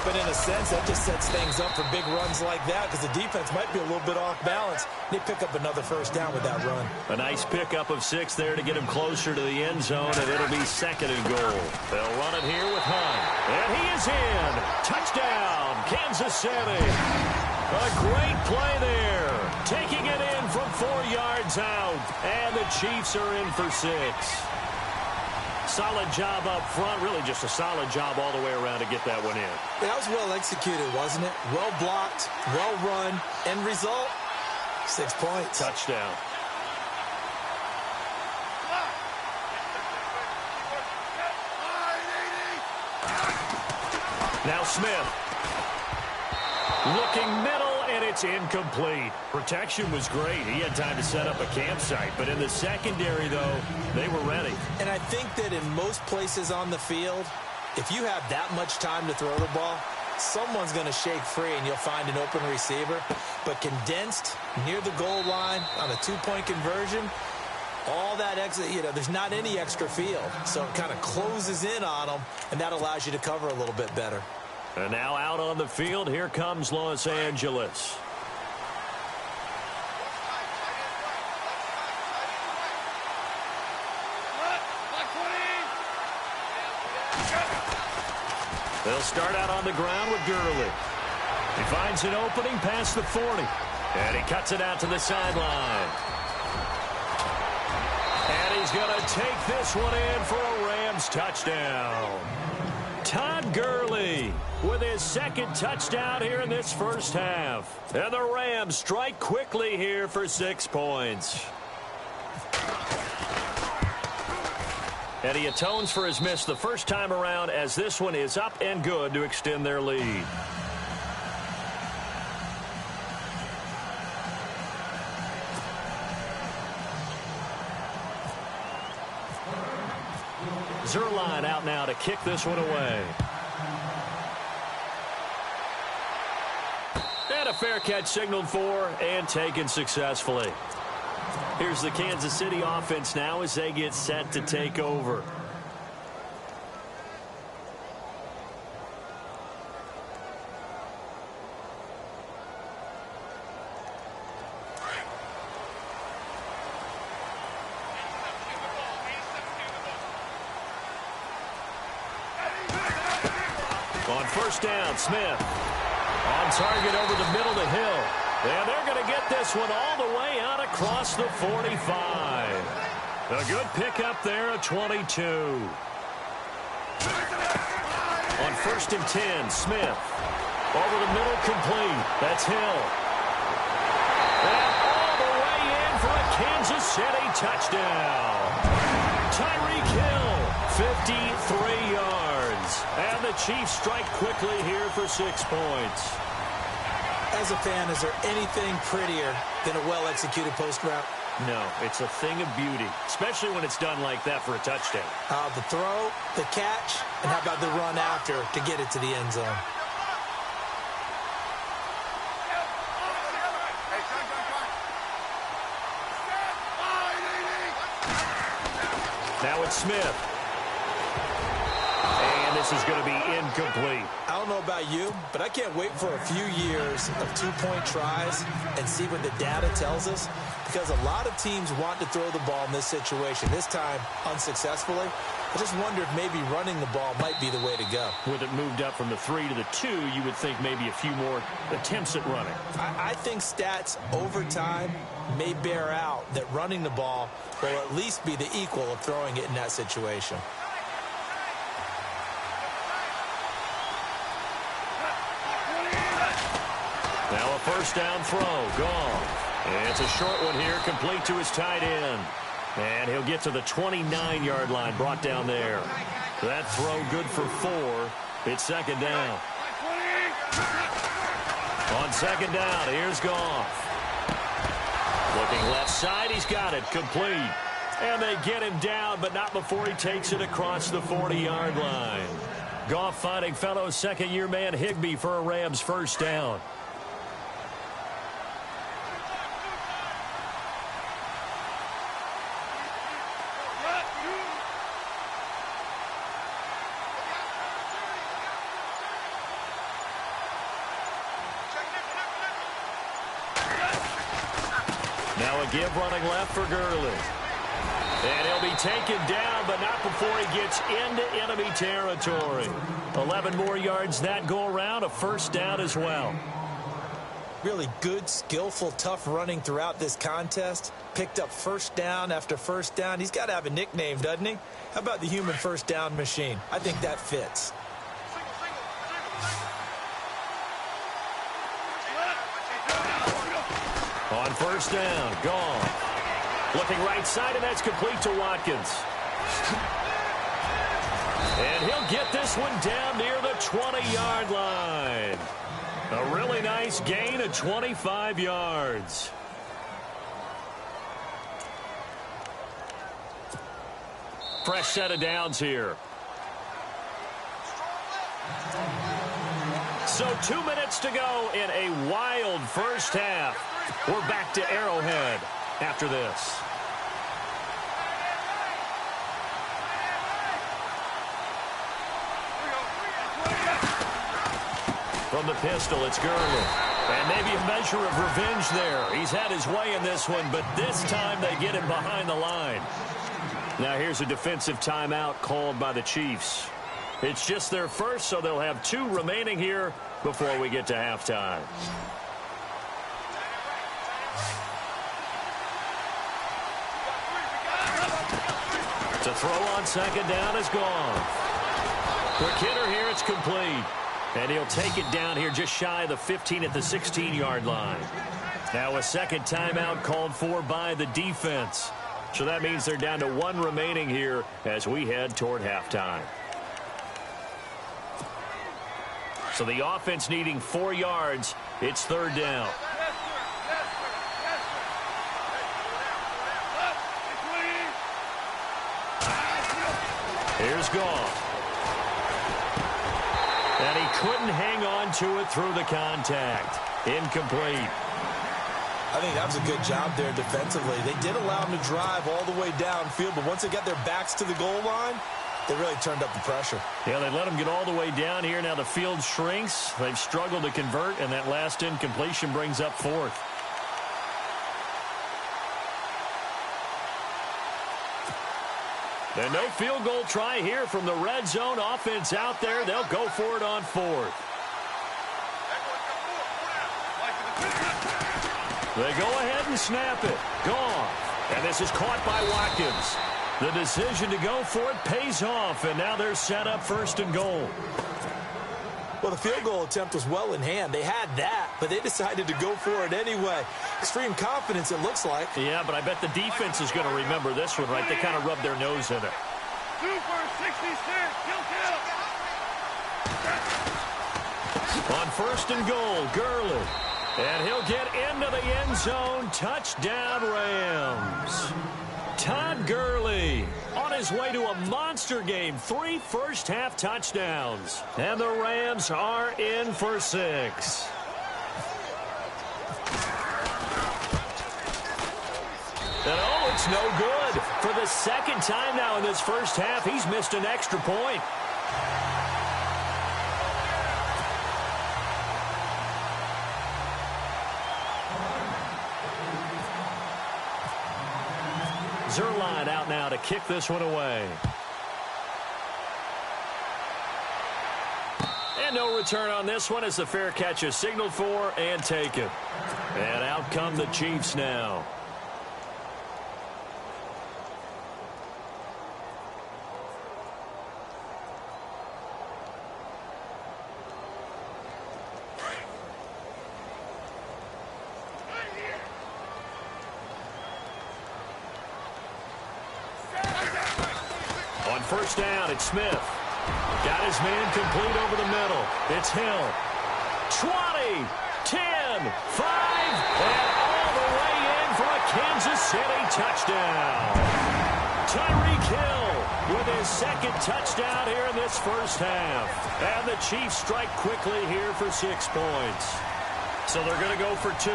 But in a sense, that just sets things up for big runs like that because the defense might be a little bit off balance. They pick up another 1st down with that run. A nice pickup of 6 there to get him closer to the end zone, and it'll be 2nd and goal. They'll run it here with Hunt. And he is in. Touchdown, Kansas City. A great play there. Taking it in from 4 yards out. And the Chiefs are in for 6. Solid job up front. Really just a solid job all the way around to get that one in. That was well executed, wasn't it? Well blocked, well run. End result, 6 points. Touchdown. Now Smith. Looking middle, and it's incomplete. Protection was great. He had time to set up a campsite. But in the secondary, though, they were ready. And I think that in most places on the field, if you have that much time to throw the ball, someone's going to shake free and you'll find an open receiver. But condensed, near the goal line, on a 2-point conversion, all that extra, there's not any extra field. So it kind of closes in on them, and that allows you to cover a little bit better. And now out on the field, here comes Los Angeles. They'll start out on the ground with Gurley. He finds an opening past the 40. And he cuts it out to the sideline. And he's going to take this one in for a Rams touchdown. Todd Gurley with his second touchdown here in this first half. And the Rams strike quickly here for 6 points. And he atones for his miss the first time around as this one is up and good to extend their lead. Zerline out now to kick this one away. And a fair catch signaled for and taken successfully. Here's the Kansas City offense now as they get set to take over. On first down, Smith. On target over the middle to Hill. And they're going to get this one all the way out across the 45. A good pickup there at 22. On first and 10, Smith. Over the middle, complete. That's Hill. And all the way in for a Kansas City touchdown. Tyreek Hill, 53 yards. And the Chiefs strike quickly here for 6 points. As a fan, is there anything prettier than a well-executed post route? No, it's a thing of beauty, especially when it's done like that for a touchdown. The throw, the catch, and how about the run after to get it to the end zone? Now it's Smith. And this is going to be incomplete. I don't know about you, but I can't wait for a few years of two-point tries and see what the data tells us, because a lot of teams want to throw the ball in this situation, this time unsuccessfully. I just wonder if maybe running the ball might be the way to go. With it moved up from the 3 to the 2, you would think maybe a few more attempts at running. I think stats over time may bear out that running the ball will at least be the equal of throwing it in that situation. Now a first down throw, gone. And it's a short one here, complete to his tight end. And he'll get to the 29-yard line, brought down there. That throw good for 4. It's second down. On second down, here's Goff. Looking left side, he's got it, complete. And they get him down, but not before he takes it across the 40-yard line. Goff finding fellow second-year man Higbee for a Rams first down. Now a give running left for Gurley. And he'll be taken down, but not before he gets into enemy territory. 11 more yards that go around, a first down as well. Really good, skillful, tough running throughout this contest. Picked up first down after first down. He's got to have a nickname, doesn't he? How about the human first down machine? I think that fits. On first down, gone. Looking right side, and that's complete to Watkins. And he'll get this one down near the 20-yard line. A really nice gain of 25 yards. Fresh set of downs here. So 2 minutes to go in a wild first half. We're back to Arrowhead after this. From the pistol, it's Gurley. And maybe a measure of revenge there. He's had his way in this one, but this time they get him behind the line. Now here's a defensive timeout called by the Chiefs. It's just their first, so they'll have 2 remaining here before we get to halftime. To throw on second down is gone. Quick hitter here, it's complete. And he'll take it down here just shy of the 15 at the 16-yard line. Now a second timeout called for by the defense. So that means they're down to 1 remaining here as we head toward halftime. So the offense needing 4 yards. It's third down. Here's Goff. And he couldn't hang on to it through the contact. Incomplete. I think that was a good job there defensively. They did allow him to drive all the way downfield, but once they got their backs to the goal line, they really turned up the pressure. Yeah, they let him get all the way down here. Now the field shrinks. They've struggled to convert, and that last incompletion brings up 4th. And no field goal try here from the red zone offense out there. They'll go for it on 4th. They go ahead and snap it. Goff. And this is caught by Watkins. The decision to go for it pays off, and now they're set up 1st and goal. Well, the field goal attempt was well in hand. They had that, but they decided to go for it anyway. Extreme confidence, it looks like. Yeah, but I bet the defense is going to remember this one, right? They kind of rubbed their nose in it. 2 for 66. Kill. On 1st and goal, Gurley. And he'll get into the end zone. Touchdown, Rams. Todd Gurley on his way to a monster game. 3 first-half touchdowns. And the Rams are in for 6. And oh, it's no good. For the second time now in this first half, he's missed an extra point. Zerline out now to kick this one away. And no return on this one as the fair catch is signaled for and taken. And out come the Chiefs now. First down, it's Smith. Got his man complete over the middle. It's Hill. 20, 10, 5, and all the way in for a Kansas City touchdown. Tyreek Hill with his 2nd touchdown here in this first half. And the Chiefs strike quickly here for 6 points. So they're going to go for 2.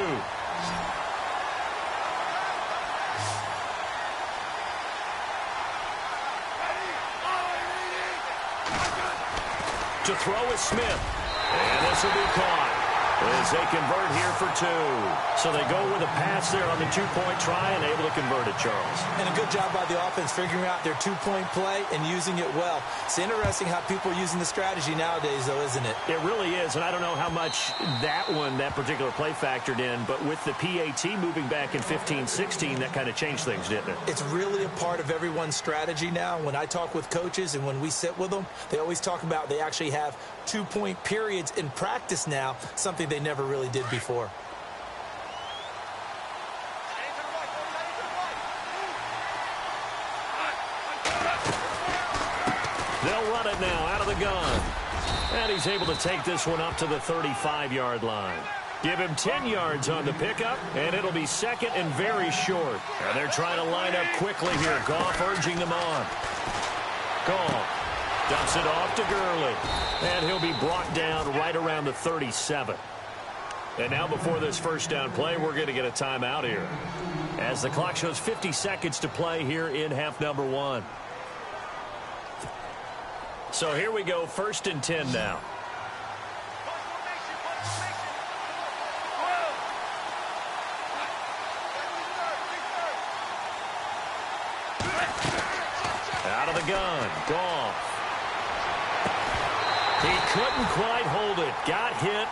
To throw is Smith. And this will be caught as they convert here for 2. So they go with a pass there on the 2-point try and able to convert it, Charles. And a good job by the offense figuring out their 2-point play and using it well. It's interesting how people are using the strategy nowadays, though, isn't it? It really is, and I don't know how much that particular play factored in, but with the PAT moving back in 15-16, that kind of changed things, didn't it? It's really a part of everyone's strategy now. When I talk with coaches and when we sit with them, they always talk about they actually have 2-point periods in practice now, something they never really did before. They'll run it now out of the gun. And he's able to take this one up to the 35-yard line. Give him 10 yards on the pickup, and it'll be 2nd and very short. And they're trying to line up quickly here. Goff urging them on. Goff dumps it off to Gurley. And he'll be brought down right around the 37. And now before this first down play, we're going to get a timeout here. As the clock shows 50 seconds to play here in half number 1. So here we go, 1st and 10 now. gun. Goff. He couldn't quite hold it. Got hit.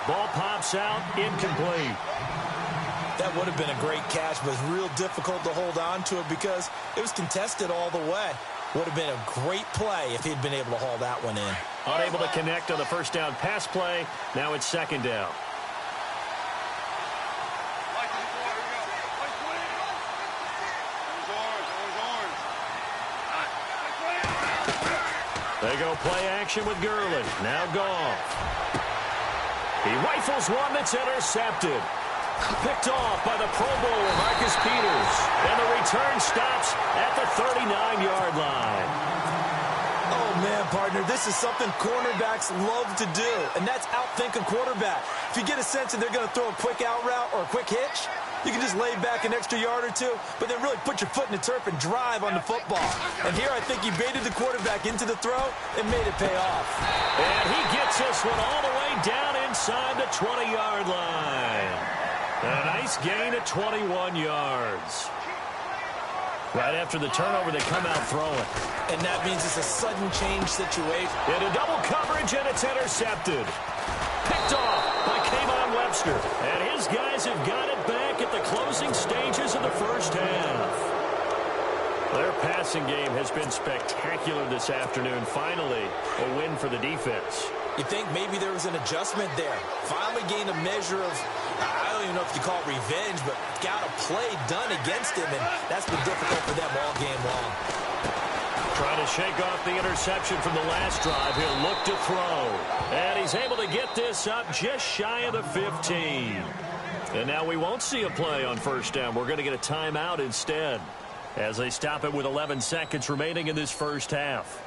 Ball pops out. Incomplete. That would have been a great catch, but it's real difficult to hold on to it because it was contested all the way. Would have been a great play if he'd been able to haul that one in. Unable to connect on the first down pass play. Now it's second down. They go play action with Gurley. Now Goff. He rifles one that's intercepted. Picked off by the Pro Bowler, Marcus Peters. And the return stops at the 39-yard line. Oh, man, partner, this is something cornerbacks love to do, and that's outthink a quarterback. If you get a sense that they're going to throw a quick out route or a quick hitch, you can just lay back an extra yard or two, but then really put your foot in the turf and drive on the football. And here I think he baited the quarterback into the throw and made it pay off. And he gets this one all the way down inside the 20-yard line. A nice gain at 21 yards. Right after the turnover, they come out throwing. And that means it's a sudden change situation. Into double coverage, and it's intercepted. Picked off by K'Von Webster. And his guys have got it back at the closing stages of the first half. Their passing game has been spectacular this afternoon. Finally, a win for the defense. You think maybe there was an adjustment there. Finally gained a measure of, I don't even know if you call it revenge, but got a play done against him, and that's been difficult for them all game long. Trying to shake off the interception from the last drive. He'll look to throw. And he's able to get this up just shy of the 15. And now we won't see a play on first down. We're going to get a timeout instead as they stop it with 11 seconds remaining in this first half.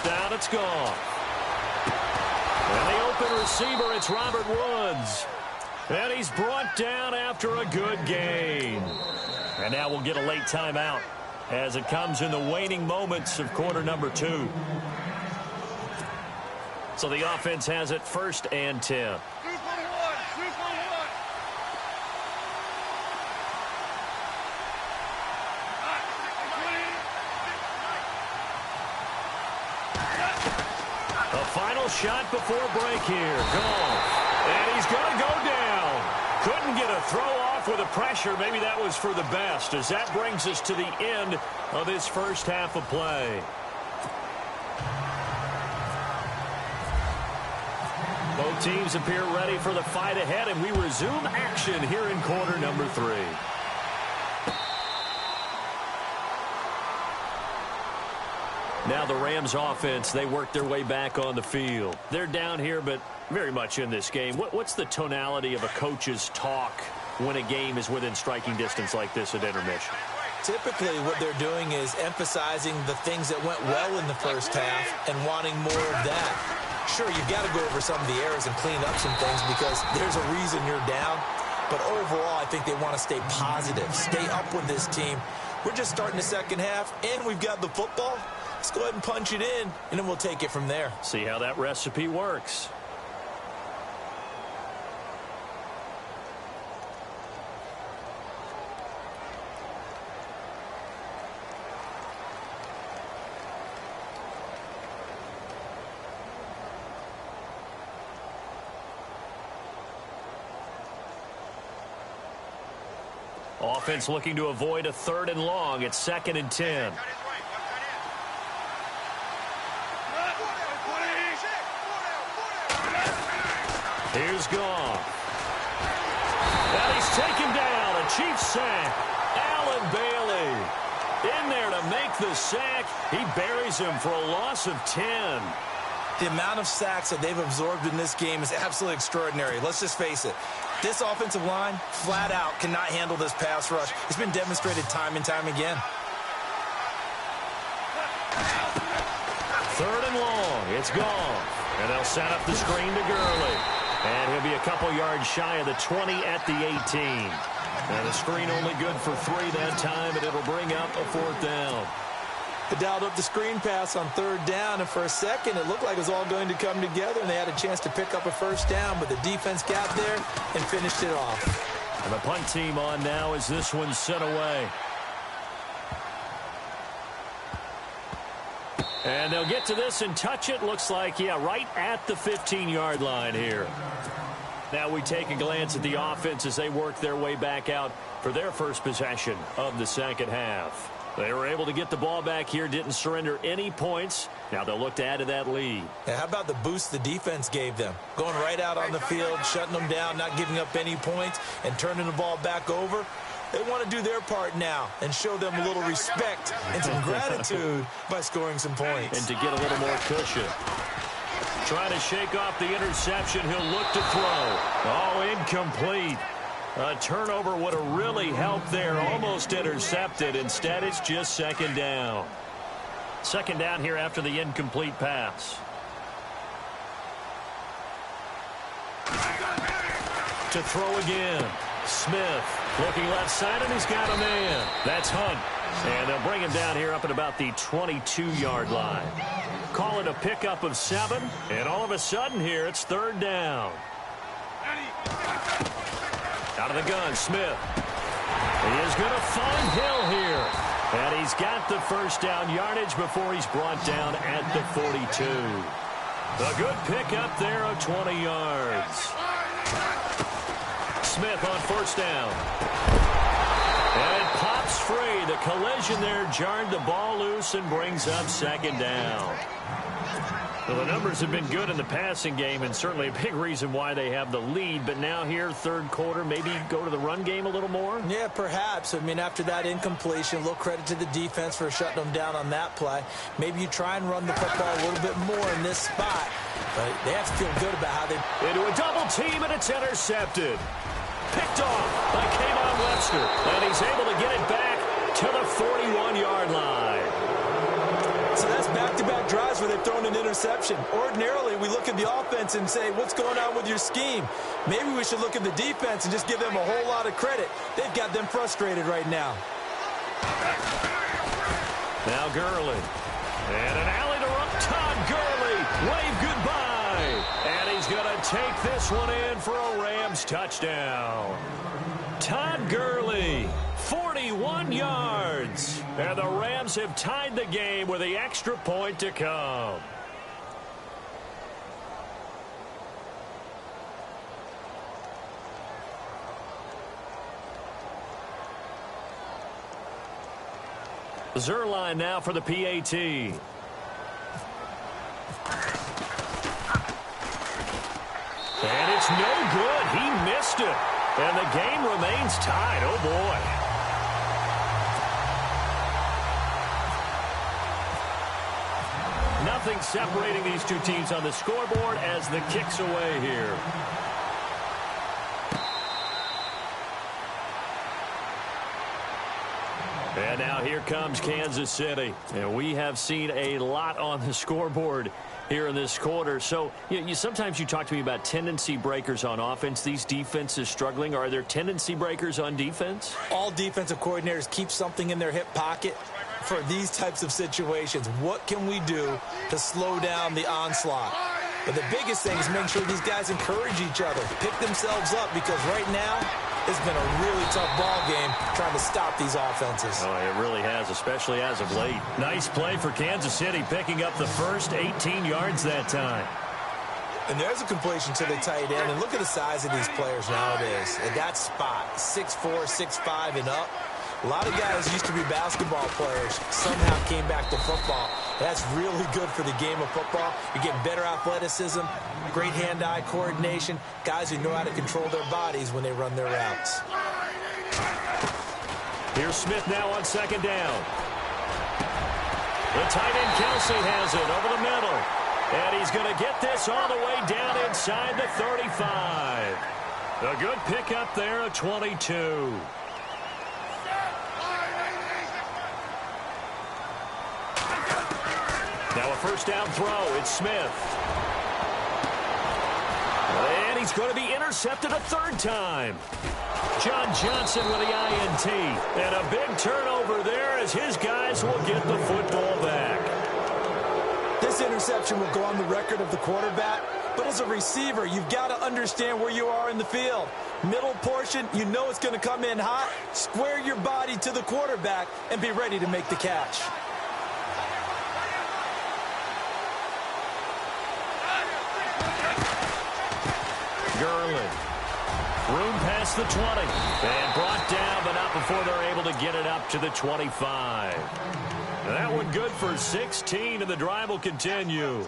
Down, it's gone. And the open receiver, it's Robert Woods. And he's brought down after a good gain. And now we'll get a late timeout as it comes in the waning moments of quarter number 2. So the offense has it first and 10. Final shot before break here. Goff. And he's going to go down. Couldn't get a throw off with the pressure. Maybe that was for the best, as that brings us to the end of this first half of play. Both teams appear ready for the fight ahead, and we resume action here in quarter number 3. Now the Rams offense, they work their way back on the field. They're down here, but very much in this game. What's the tonality of a coach's talk when a game is within striking distance like this at intermission? Typically, what they're doing is emphasizing the things that went well in the first half and wanting more of that. Sure, you've got to go over some of the errors and clean up some things because there's a reason you're down. But overall, I think they want to stay positive, stay up with this team. We're just starting the second half, and we've got the football. Let's go ahead and punch it in, and then we'll take it from there. See how that recipe works. Offense looking to avoid a 3rd and long. It's 2nd and 10. Here's Goff. And he's taken down. A Chiefs sack. Allen Bailey in there to make the sack. He buries him for a loss of 10. The amount of sacks that they've absorbed in this game is absolutely extraordinary. Let's just face it. This offensive line, flat out, cannot handle this pass rush. It's been demonstrated time and time again. 3rd and long. It's Goff. And they'll set up the screen to Gurley. And he'll be a couple yards shy of the 20 at the 18. And the screen only good for 3 that time, and it'll bring up a 4th down. They dialed up the screen pass on 3rd down, and for a second it looked like it was all going to come together, and they had a chance to pick up a 1st down, but the defense got there and finished it off. And the punt team on now as this one's sent away. And they'll get to this and touch it. Looks like, yeah, right at the 15-yard line here. Now we take a glance at the offense as they work their way back out for their first possession of the second half. They were able to get the ball back here, didn't surrender any points. Now they'll look to add to that lead. Now, how about the boost the defense gave them? Going right out on the field, shutting them down, not giving up any points, and turning the ball back over. They want to do their part now and show them a little respect and some gratitude by scoring some points. And to get a little more cushion. Trying to shake off the interception. He'll look to throw. Oh, incomplete. A turnover would have really helped there. Almost intercepted. Instead, it's just 2nd down. 2nd down here after the incomplete pass. To throw again. Smith looking left side, and he's got a man. That's Hunt. And they'll bring him down here up at about the 22-yard line. Call it a pickup of 7, and all of a sudden here it's 3rd down. Out of the gun, Smith. He is going to find Hill here. And he's got the 1st down yardage before he's brought down at the 42. A good pickup there of 20 yards. Smith on 1st down. And it pops free. The collision there jarred the ball loose and brings up 2nd down. Well, the numbers have been good in the passing game, and certainly a big reason why they have the lead. But now here, 3rd quarter, maybe go to the run game a little more? Yeah, perhaps. I mean, after that incompletion, a little credit to the defense for shutting them down on that play. Maybe you try and run the football a little bit more in this spot. But they have to feel good about how they... Into a double team, and it's intercepted. Picked off by Kayvon Webster. And he's able to get it back to the 41-yard line. So that's back-to-back drives where they've thrown an interception. Ordinarily, we look at the offense and say, what's going on with your scheme? Maybe we should look at the defense and just give them a whole lot of credit. They've got them frustrated right now. Now Gurley. And an alley to run. Todd Gurley. Wave goodbye. And he's going to take this one in for a Rams touchdown. Todd Gurley. 41 yards. And the Rams have tied the game with the extra point to come. Zerline now for the PAT. And it's no good. He missed it. And the game remains tied. Oh, boy. Nothing separating these two teams on the scoreboard as the kick's away here. And now here comes Kansas City. And we have seen a lot on the scoreboard here in this quarter. So sometimes you talk to me about tendency breakers on offense. These defenses struggling. Are there tendency breakers on defense? All defensive coordinators keep something in their hip pocket for these types of situations. What can we do to slow down the onslaught? But the biggest thing is make sure these guys encourage each other, pick themselves up, because right now it's been a really tough ball game trying to stop these offenses. Oh, it really has, especially as of late. Nice play for Kansas City, picking up the first 18 yards that time. And there's a completion to the tight end. And look at the size of these players nowadays. At that spot, 6'4", 6'5", and up. A lot of guys used to be basketball players, somehow came back to football. That's really good for the game of football. You're getting better athleticism, great hand-eye coordination, guys who know how to control their bodies when they run their routes. Here's Smith now on 2nd down. The tight end Kelsey has it over the middle. And he's going to get this all the way down inside the 35. A good pickup there at 22. Now a 1st down throw. It's Smith. he's going to be intercepted a third time. John Johnson with the INT. And a big turnover there as his guys will get the football back. This interception will go on the record of the quarterback, but as a receiver, you've got to understand where you are in the field. Middle portion, you know it's going to come in hot. Square your body to the quarterback and be ready to make the catch. Gurley. Room past the 20. And brought down, but not before they're able to get it up to the 25. That one good for 16, and the drive will continue.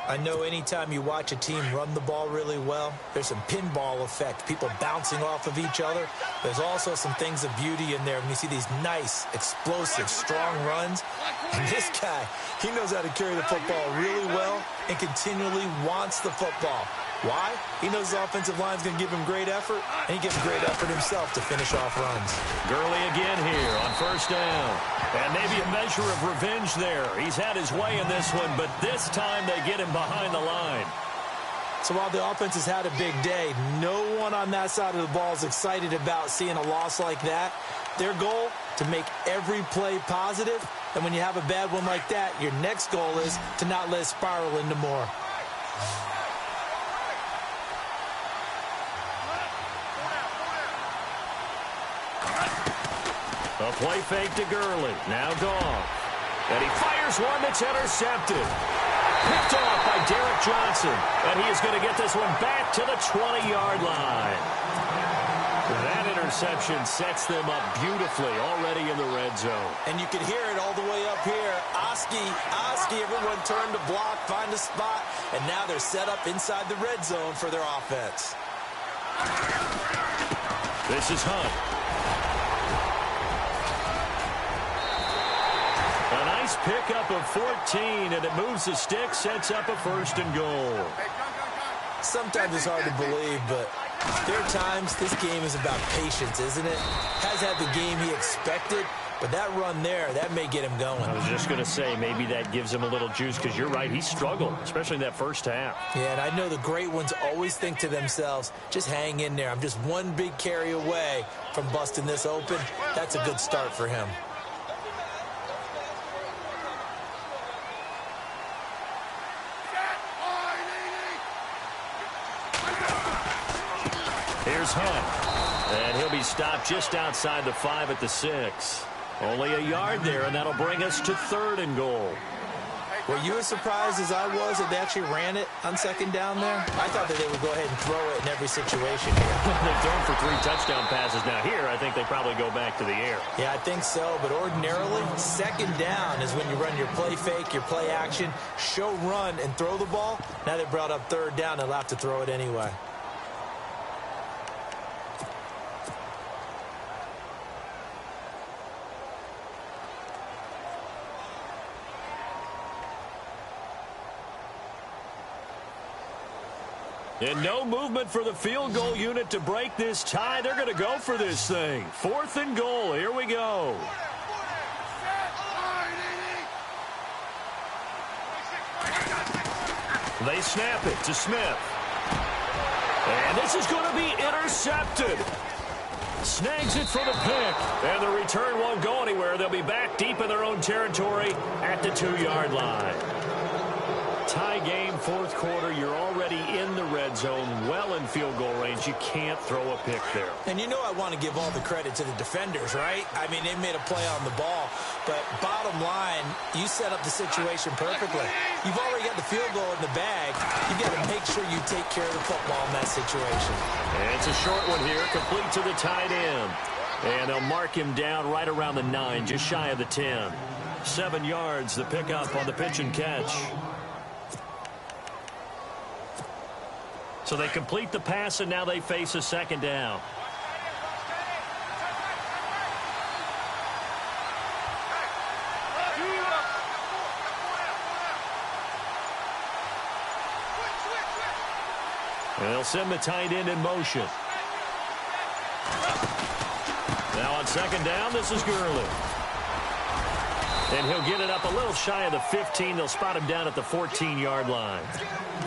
I know anytime you watch a team run the ball really well, there's some pinball effect, people bouncing off of each other. There's also some things of beauty in there when you see these nice, explosive, strong runs. And this guy, he knows how to carry the football really well and continually wants the football. Why? He knows the offensive line's going to give him great effort, and he gives great effort himself to finish off runs. Gurley again here on first down. And maybe a measure of revenge there. He's had his way in this one, but this time they get him behind the line. So while the offense has had a big day, no one on that side of the ball is excited about seeing a loss like that. Their goal, to make every play positive, and when you have a bad one like that, your next goal is to not let it spiral into more. A play fake to Gurley. Now gone. And he fires one that's intercepted. Picked off by Derek Johnson. And he is going to get this one back to the 20-yard line. That interception sets them up beautifully already in the red zone. And you can hear it all the way up here. Oski, everyone turned to block, find a spot, and now they're set up inside the red zone for their offense. This is Hunt. A nice pickup of 14, and it moves the stick, sets up a 1st and goal. Sometimes it's hard to believe, but there are times this game is about patience, isn't it? Has had the game he expected, but that run there, that may get him going. I was just going to say, maybe that gives him a little juice, because you're right, he struggled, especially in that first half. Yeah, and I know the great ones always think to themselves, just hang in there. I'm just one big carry away from busting this open. That's a good start for him. Here's Hunt. And he'll be stopped just outside the 5 at the 6. Only a yard there, and that'll bring us to 3rd and goal. Were you as surprised as I was that they actually ran it on 2nd down there? I thought that they would go ahead and throw it in every situation here. They've thrown for 3 touchdown passes. Now here, I think they probably go back to the air. Yeah, I think so, but ordinarily, 2nd down is when you run your play fake, your play action, show run, and throw the ball. Now they brought up 3rd down, they'll have to throw it anyway. And no movement for the field goal unit to break this tie. They're going to go for this thing. 4th and goal. Here we go. They snap it to Smith. And this is going to be intercepted. Snags it for the pick. And the return won't go anywhere. They'll be back deep in their own territory at the 2-yard line. Tie game, 4th quarter. You're already in the red zone, well in field goal range. You can't throw a pick there. And you know I want to give all the credit to the defenders, right? I mean, they made a play on the ball. But bottom line, you set up the situation perfectly. You've already got the field goal in the bag. You've got to make sure you take care of the football in that situation. And it's a short one here, complete to the tight end. And they'll mark him down right around the 9, just shy of the 10. 7 yards, the pickup on the pitch and catch. So they complete the pass, and now they face a 2nd down. And they'll send the tight end in motion. Now on 2nd down, this is Gurley. And he'll get it up a little shy of the 15. They'll spot him down at the 14-yard line.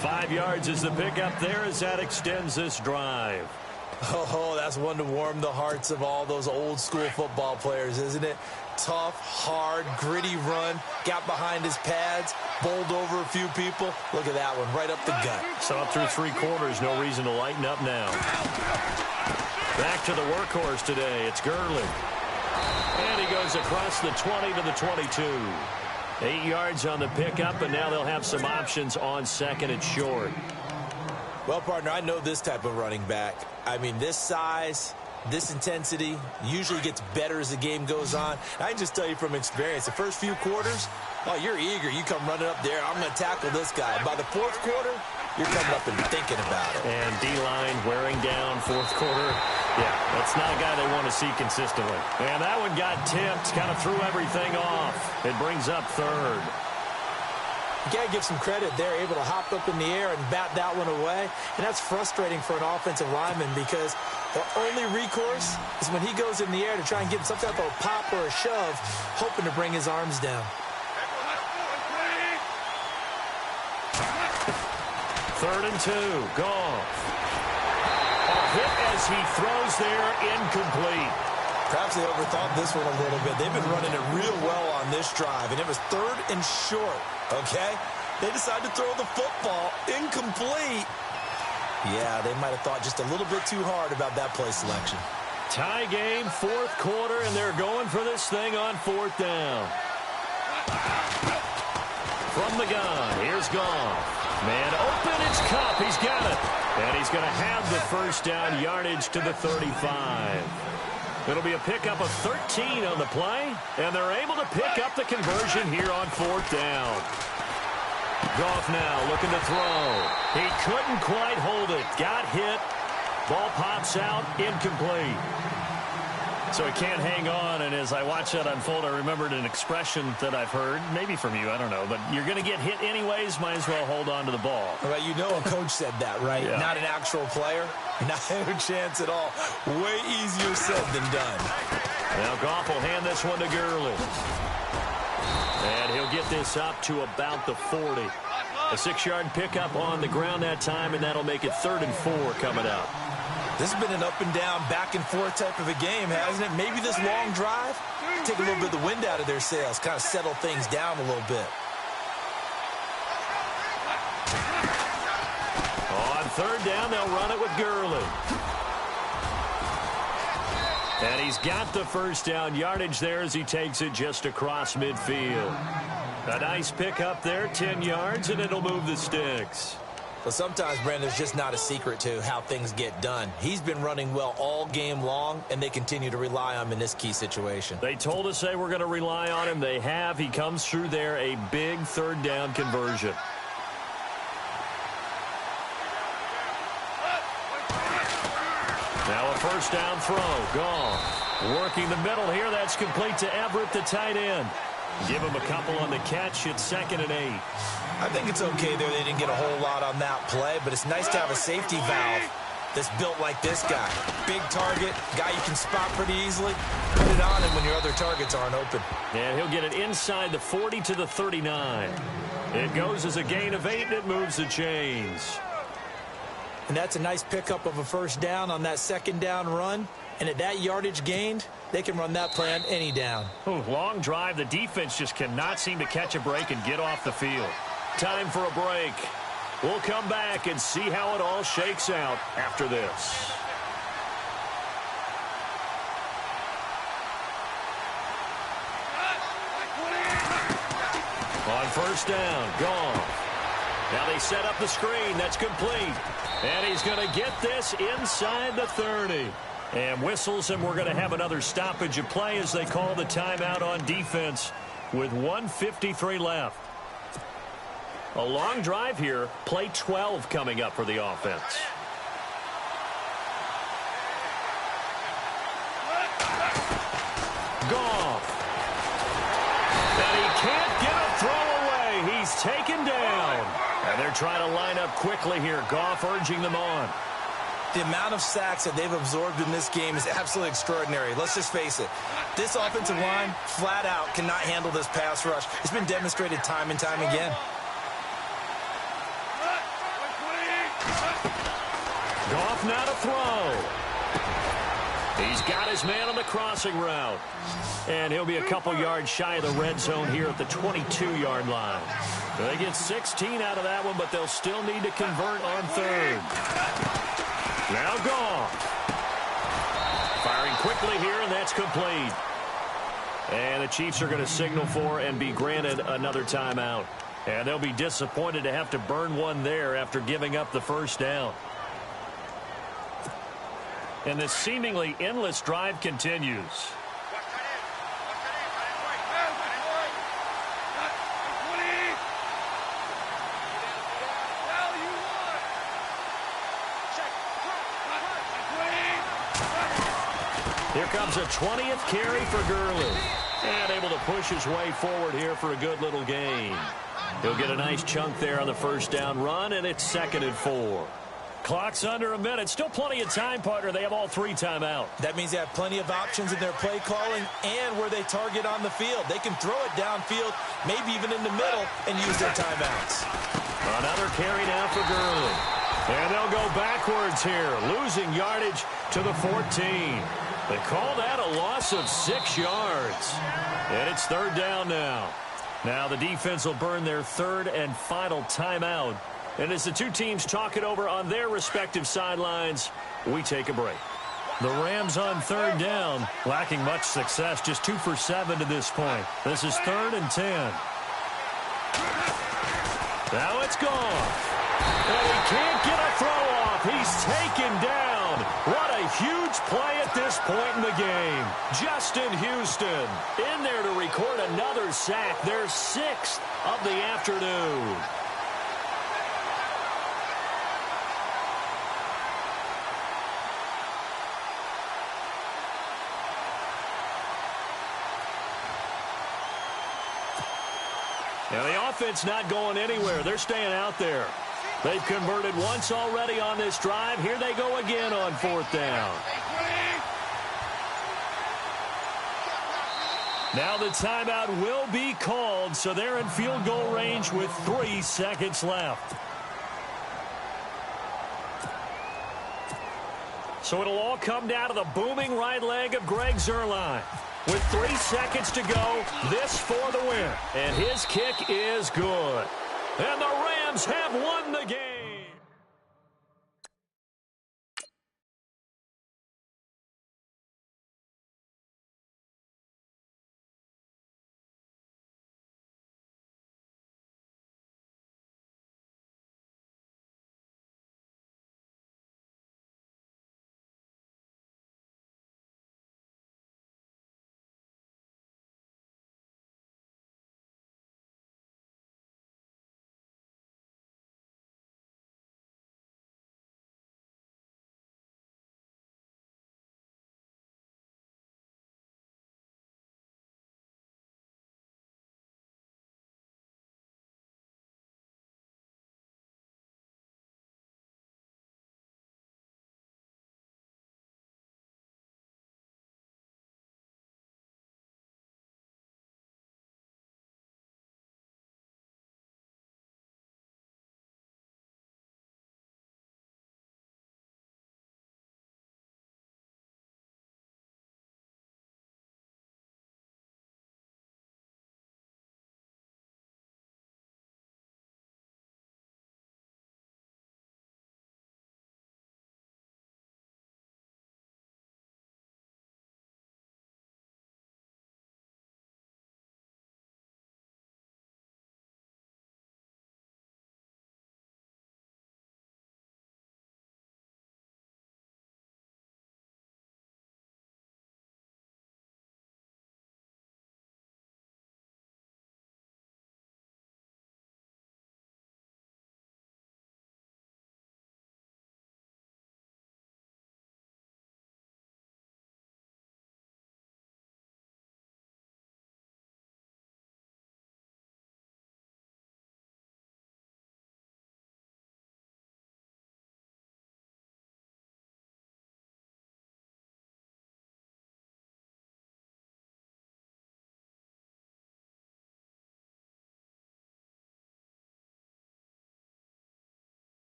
5 yards is the pickup there as that extends this drive. Oh, that's one to warm the hearts of all those old-school football players, isn't it? Tough, hard, gritty run, got behind his pads, bowled over a few people. Look at that one, right up the gut. So up through 3 quarters, no reason to lighten up now. Back to the workhorse today, it's Gurley. And he goes across the 20 to the 22. 8 yards on the pickup, and now they'll have some options on second and short. Well, partner, I know this type of running back. I mean, this size, this intensity usually gets better as the game goes on. I can just tell you from experience, the first few quarters, oh, you're eager. You come running up there, I'm going to tackle this guy. By the fourth quarter, you're coming up and thinking about it. And D-line wearing down fourth quarter. Yeah, that's not a guy they want to see consistently. And that one got tipped, kind of threw everything off. It brings up third. You got to give some credit. They're able to hop up in the air and bat that one away. And that's frustrating for an offensive lineman because the only recourse is when he goes in the air to try and give some type of a pop or a shove, hoping to bring his arms down. 3rd and 2. Goff. A hit as he throws there, incomplete. Perhaps they overthought this one a little bit. They've been running it real well on this drive, and it was 3rd and short, okay? They decided to throw the football incomplete. Yeah, they might have thought just a little bit too hard about that play selection. Tie game, 4th quarter, and they're going for this thing on 4th down. From the gun, here's Goff. Man open, it's Kupp. He's got it. And he's going to have the first down, yardage to the 35. It'll be a pickup of 13 on the play, and they're able to pick up the conversion here on 4th down. Goff now looking to throw. He couldn't quite hold it. Got hit. Ball pops out, incomplete. So he can't hang on, and as I watch that unfold, I remembered an expression that I've heard, maybe from you, I don't know, but you're going to get hit anyways, might as well hold on to the ball. Well, you know a coach said that, right? Yeah. Not an actual player. Not a chance at all. Way easier said than done. Now Goff will hand this one to Gurley. And he'll get this up to about the 40. A 6-yard pickup on the ground that time, and that'll make it 3rd and 4 coming up. This has been an up-and-down, back-and-forth type of a game, hasn't it? Maybe this long drive, take a little bit of the wind out of their sails, kind of settle things down a little bit. On 3rd down, they'll run it with Gurley. And he's got the first down yardage there as he takes it just across midfield. A nice pickup there, 10 yards, and it'll move the sticks. But sometimes, Brandon, there's just not a secret to how things get done. He's been running well all game long, and they continue to rely on him in this key situation. They told us they were going to rely on him. They have. He comes through there, a big 3rd down conversion. Now a first down throw. Goff working the middle here. That's complete to Everett, the tight end. Give him a couple on the catch. It's 2nd and 8. I think it's okay there. They didn't get a whole lot on that play, but it's nice to have a safety valve that's built like this guy. Big target, guy you can spot pretty easily. Put it on him when your other targets aren't open. And he'll get it inside the 40 to the 39. It goes as a gain of 8, and it moves the chains. And that's a nice pickup of a first down on that 2nd down run. And at that yardage gained, they can run that play on any down. Ooh, long drive. The defense just cannot seem to catch a break and get off the field. Time for a break. We'll come back and see how it all shakes out after this. On first down, Goff. Now they set up the screen. That's complete. And he's going to get this inside the 30. And whistles, and we're going to have another stoppage of play as they call the timeout on defense with 1:53 left. A long drive here. Play 12 coming up for the offense. Goff. And he can't get a throw away. He's taken down. And they're trying to line up quickly here. Goff urging them on. The amount of sacks that they've absorbed in this game is absolutely extraordinary. Let's just face it. This offensive line, flat out, cannot handle this pass rush. It's been demonstrated time and time again. off, now to throw. He's got his man on the crossing route. And he'll be a couple yards shy of the red zone here at the 22-yard line. They get 16 out of that one, but they'll still need to convert on third. Now Goff. Firing quickly here, and that's complete. And the Chiefs are going to signal for and be granted another timeout. And they'll be disappointed to have to burn one there after giving up the first down. And this seemingly endless drive continues. Here comes a 20th carry for Gurley. And able to push his way forward here for a good little gain. He'll get a nice chunk there on the first down run, and it's 2nd and 4. Clock's under a minute. Still plenty of time, partner. They have all 3 timeouts. That means they have plenty of options in their play calling and where they target on the field. They can throw it downfield, maybe even in the middle, and use their timeouts. Another carry now for Gurley. And they'll go backwards here, losing yardage to the 14. They call that a loss of 6 yards. And it's 3rd down now. Now the defense will burn their 3rd and final timeout. And as the two teams talk it over on their respective sidelines, we take a break. The Rams on 3rd down, lacking much success, just 2 for 7 to this point. This is 3rd and 10. Now it's gone. And he can't get a throw off. He's taken down. What a huge play at this point in the game. Justin Houston in there to record another sack, their 6th of the afternoon. And the offense not going anywhere. They're staying out there. They've converted once already on this drive. Here they go again on 4th down. Now the timeout will be called, so they're in field goal range with 3 seconds left. So it'll all come down to the booming right leg of Greg Zuerlein. With 3 seconds to go, this for the win. And his kick is good. And the Rams have won the game.